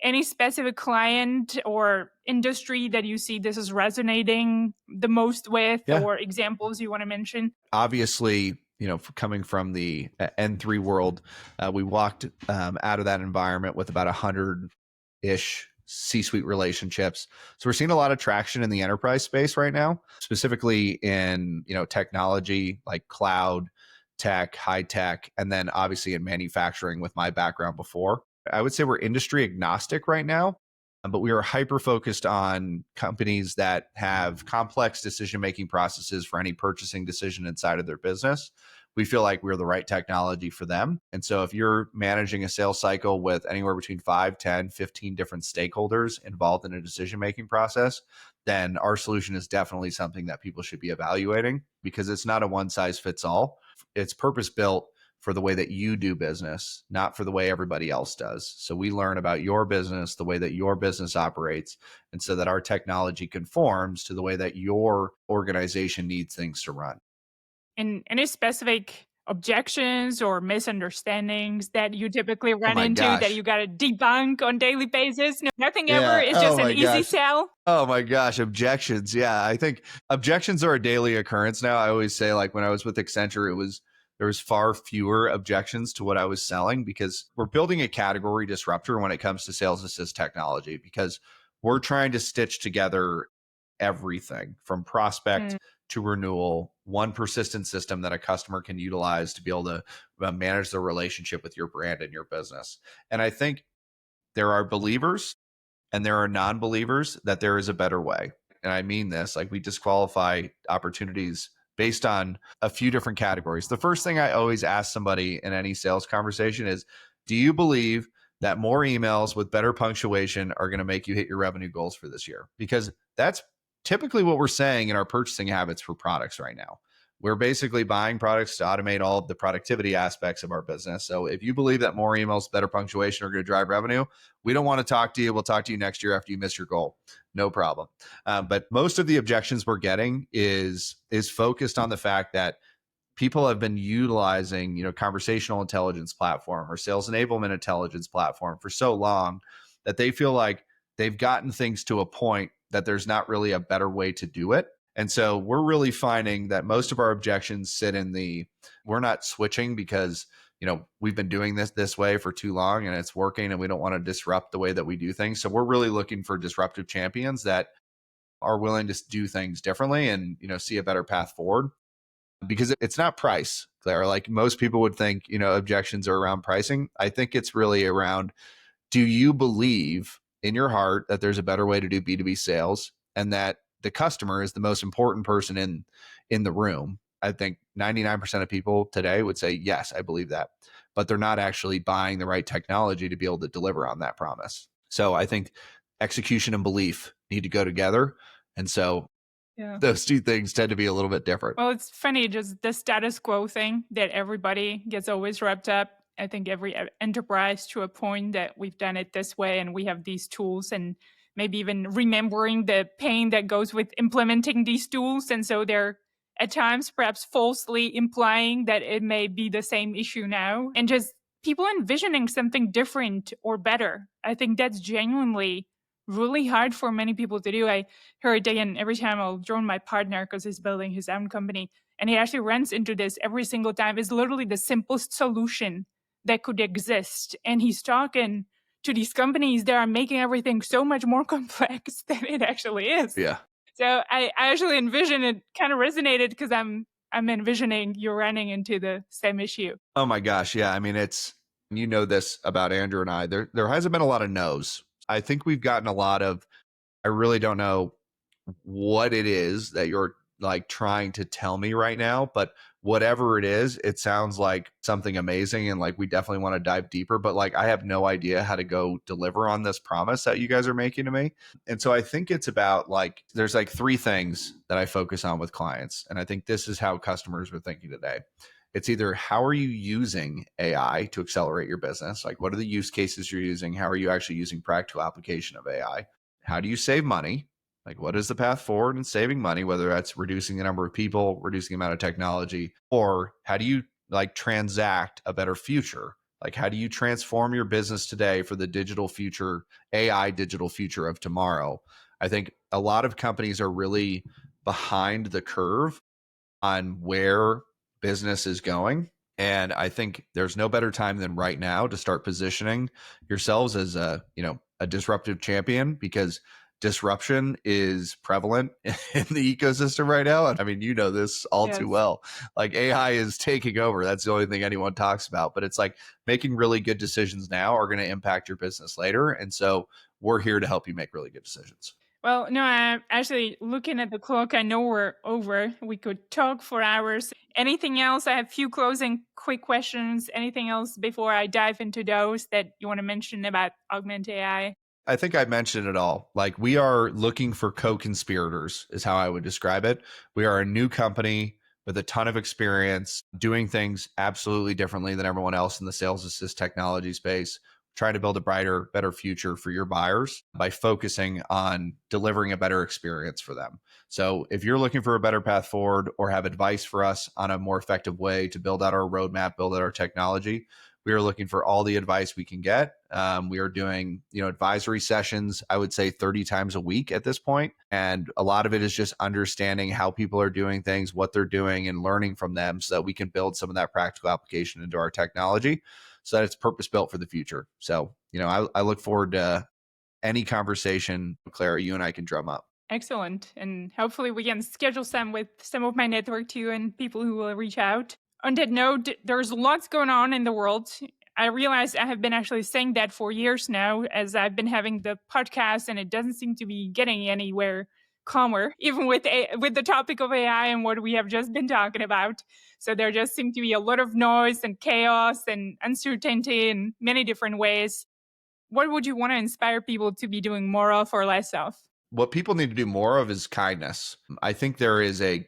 Any specific client or industry that you see this is resonating the most with, Yeah. or examples you want to mention? Obviously, coming from the N3 world, we walked out of that environment with about 100-ish C-suite relationships. So we're seeing a lot of traction in the enterprise space right now, specifically in technology like cloud, tech, high tech, and then obviously in manufacturing with my background before. I would say we're industry agnostic right now, but we are hyper focused on companies that have complex decision making processes for any purchasing decision inside of their business. We feel like we're the right technology for them. And so if you're managing a sales cycle with anywhere between 5, 10, 15 different stakeholders involved in a decision making process, then our solution is definitely something that people should be evaluating, because it's not a one size fits all. It's purpose built for the way that you do business, not for the way everybody else does. So we learn about your business, the way that your business operates, and so that our technology conforms to the way that your organization needs things to run. And any specific objections or misunderstandings that you typically Oh run my into that gosh. you got to debunk on daily basis? No, nothing ever. Yeah. It's just Oh an my easy gosh. sell. Oh my gosh. Objections. Yeah. I think objections are a daily occurrence now. I always say, like, when I was with Accenture, there was far fewer objections to what I was selling, because we're building a category disruptor when it comes to sales assist technology, because we're trying to stitch together everything from prospect Mm. to renewal, one persistent system that a customer can utilize to be able to manage their relationship with your brand and your business. And I think there are believers and there are non-believers that there is a better way. And I mean this, like, we disqualify opportunities based on a few different categories. The first thing I always ask somebody in any sales conversation is, do you believe that more emails with better punctuation are going to make you hit your revenue goals for this year? Because that's typically what we're saying in our purchasing habits for products right now. We're basically buying products to automate all of the productivity aspects of our business. So if you believe that more emails, better punctuation are going to drive revenue, we don't want to talk to you. We'll talk to you next year after you miss your goal. No problem. But most of the objections we're getting is focused on the fact that people have been utilizing, conversational intelligence platform or sales enablement intelligence platform for so long that they feel like they've gotten things to a point that there's not really a better way to do it. And so we're really finding that most of our objections sit in we're not switching because we've been doing this way for too long and it's working and we don't want to disrupt the way that we do things. So we're really looking for disruptive champions that are willing to do things differently and see a better path forward, because it's not price, Claire. Like most people would think, objections are around pricing. I think it's really around, do you believe in your heart that there's a better way to do B2B sales and that the customer is the most important person in the room? I think 99% of people today would say, yes, I believe that, but they're not actually buying the right technology to be able to deliver on that promise. So I think execution and belief need to go together. And so Yeah. Those two things tend to be a little bit different. Well, it's funny, just the status quo thing that everybody gets always wrapped up. I think every enterprise to a point that we've done it this way and we have these tools, and maybe even remembering the pain that goes with implementing these tools. And so they're at times perhaps falsely implying that it may be the same issue now, and just people envisioning something different or better. I think that's genuinely really hard for many people to do. I heard again every time I'll join my partner because he's building his own company, and he actually runs into this every single time. It's literally the simplest solution that could exist, and he's talking to these companies that are making everything so much more complex than it actually is. Yeah. So I actually envision it kind of resonated because I'm envisioning you're running into the same issue. Oh my gosh. Yeah. I mean, you know this about Andrew and I. There hasn't been a lot of no's. I think we've gotten a lot of, I really don't know what it is that you're like trying to tell me right now, but whatever it is, it sounds like something amazing. And like, we definitely want to dive deeper, but like, I have no idea how to go deliver on this promise that you guys are making to me. And so I think it's about like, there's like three things that I focus on with clients. And I think this is how customers are thinking today. It's either how are you using AI to accelerate your business? Like, what are the use cases you're using? How are you actually using practical application of AI? How do you save money? Like, what is the path forward in saving money, whether that's reducing the number of people, reducing the amount of technology, or how do you like transact a better future? Like, how do you transform your business today for the digital future, AI digital future of tomorrow? I think a lot of companies are really behind the curve on where business is going. And I think there's no better time than right now to start positioning yourselves as a disruptive champion, because disruption is prevalent in the ecosystem right now. And I mean, you know this all too Yes. well. Like, AI is taking over. That's the only thing anyone talks about. But it's like making really good decisions now are going to impact your business later. And so we're here to help you make really good decisions. Well, no, I'm actually looking at the clock. I know we're over. We could talk for hours. Anything else? I have a few closing quick questions. Anything else before I dive into those that you want to mention about Augment AI? I think I mentioned it all. Like, we are looking for co-conspirators is how I would describe it. We are a new company with a ton of experience doing things absolutely differently than everyone else in the sales assist technology space, trying to build a brighter, better future for your buyers by focusing on delivering a better experience for them. So if you're looking for a better path forward or have advice for us on a more effective way to build out our roadmap, build out our technology, we are looking for all the advice we can get. We are doing, advisory sessions, I would say 30 times a week at this point. And a lot of it is just understanding how people are doing things, what they're doing, and learning from them so that we can build some of that practical application into our technology so that it's purpose built for the future. So, I look forward to any conversation, Clara, you and I can drum up. Excellent. And hopefully we can schedule some with some of my network too and people who will reach out. On that note, there's lots going on in the world. I realize I have been actually saying that for years now as I've been having the podcast, and it doesn't seem to be getting anywhere calmer, even with the topic of AI and what we have just been talking about. So there just seems to be a lot of noise and chaos and uncertainty in many different ways. What would you want to inspire people to be doing more of or less of? What people need to do more of is kindness. I think there's a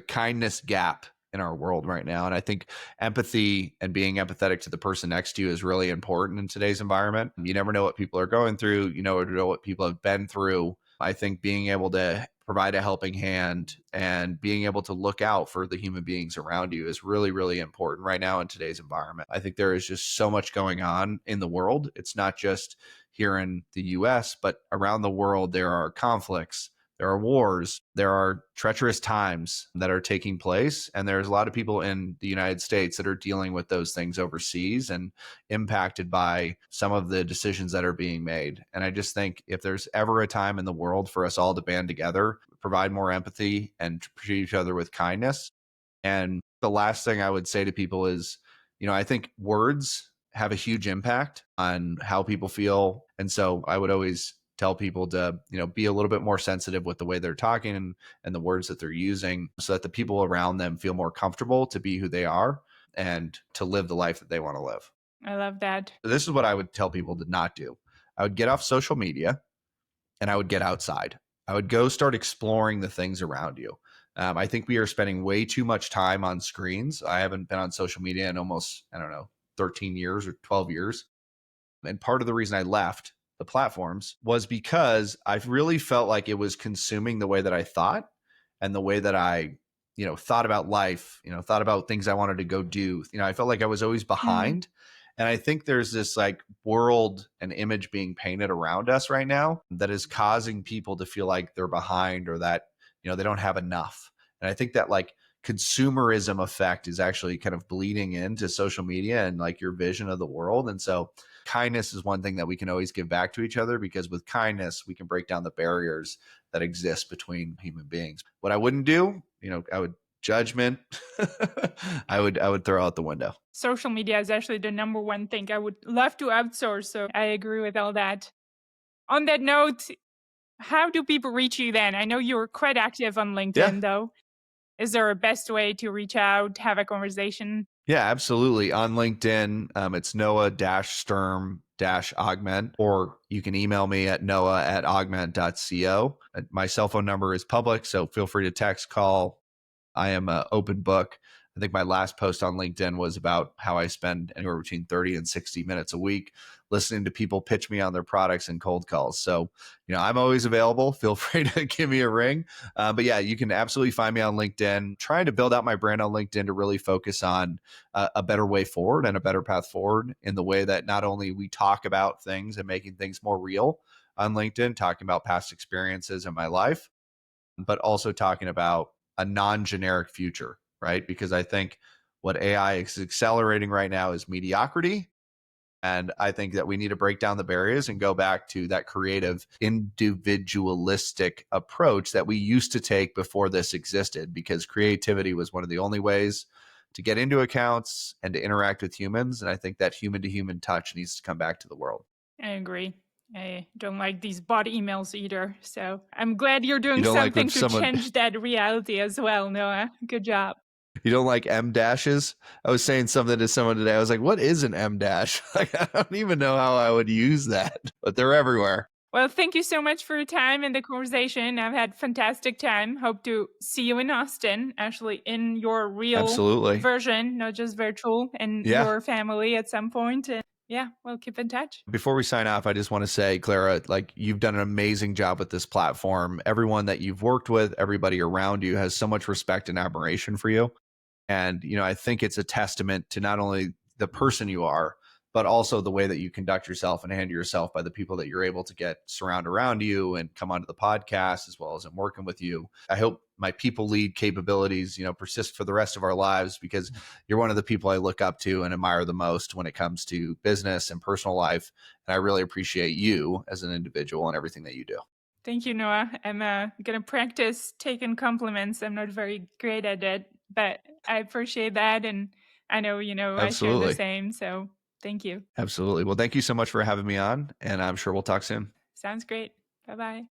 kindness gap in our world right now. And I think empathy and being empathetic to the person next to you is really important in today's environment. You never know what people are going through. You never know what people have been through. I think being able to provide a helping hand and being able to look out for the human beings around you is really, really important right now in today's environment. I think there is just so much going on in the world. It's not just here in the US, but around the world, there are conflicts, there are wars, there are treacherous times that are taking place. And there's a lot of people in the United States that are dealing with those things overseas and impacted by some of the decisions that are being made. And I just think if there's ever a time in the world for us all to band together, provide more empathy and treat each other with kindness. And the last thing I would say to people is, I think words have a huge impact on how people feel. And so I would always tell people to, be a little bit more sensitive with the way they're talking and the words that they're using so that the people around them feel more comfortable to be who they are and to live the life that they want to live. I love that. So this is what I would tell people to not do. I would get off social media and I would get outside. I would go start exploring the things around you. I think we are spending way too much time on screens. I haven't been on social media in almost, I don't know, 13 years or 12 years. And part of the reason I left the platforms was because I really felt like it was consuming the way that I thought and the way that I, thought about life, thought about things I wanted to go do. I felt like I was always Mm, behind. And I think there's this like world and image being painted around us right now that is causing people to feel like they're behind or that, they don't have enough. And I think that like consumerism effect is actually kind of bleeding into social media and like your vision of the world. And so kindness is one thing that we can always give back to each other because with kindness, we can break down the barriers that exist between human beings. What I wouldn't do, I would judgment. I would throw out the window. social media is actually the number one thing I would love to outsource. So I agree with all that. On that note, how do people reach you then? I know you're quite active on Yeah. LinkedIn, though. Is there a best way to reach out, have a conversation? Yeah, absolutely. On LinkedIn, it's Noah-Sturm Augment, or you can email me at noah@augment.co. My cell phone number is public, so feel free to text, call. I am an open book. I think my last post on LinkedIn was about how I spend anywhere between 30 and 60 minutes a week listening to people pitch me on their products and cold calls. So, I'm always available. Feel free to give me a ring. But yeah, you can absolutely find me on LinkedIn. Trying to build out my brand on LinkedIn to really focus on a better way forward and a better path forward in the way that not only we talk about things and making things more real on LinkedIn, talking about past experiences in my life, but also talking about a non-generic future, right? Because I think what AI is accelerating right now is mediocrity. And I think that we need to break down the barriers and go back to that creative, individualistic approach that we used to take before this existed, because creativity was one of the only ways to get into accounts and to interact with humans. And I think that human to human touch needs to come back to the world. I agree. I don't like these bot emails either. So I'm glad you're You doing don't like when something to someone change that reality as well, Noah. Good job. You don't like M dashes? I was saying something to someone today. I was like, what is an M dash? Like, I don't even know how I would use that, but they're everywhere. Well, thank you so much for your time and the conversation. I've had fantastic time. Hope to see you in Austin, actually in your real Absolutely. version, not just virtual, and Yeah. your family at some point. And yeah, we'll keep in touch. Before we sign off, I just want to say, Clara, like you've done an amazing job with this platform. Everyone that you've worked with, everybody around you has so much respect and admiration for you. And, I think it's a testament to not only the person you are, but also the way that you conduct yourself and handle yourself by the people that you're able to get surround around you and come onto the podcast, as well as in working with you. I hope my people lead capabilities, persist for the rest of our lives, because you're one of the people I look up to and admire the most when it comes to business and personal life. And I really appreciate you as an individual and everything that you do. Thank you, Noah. I'm going to practice taking compliments. I'm not very great at it, but I appreciate that. And I know, I share the Absolutely. same. So thank you. Absolutely. Well, thank you so much for having me on, and I'm sure we'll talk soon. Sounds great. Bye bye.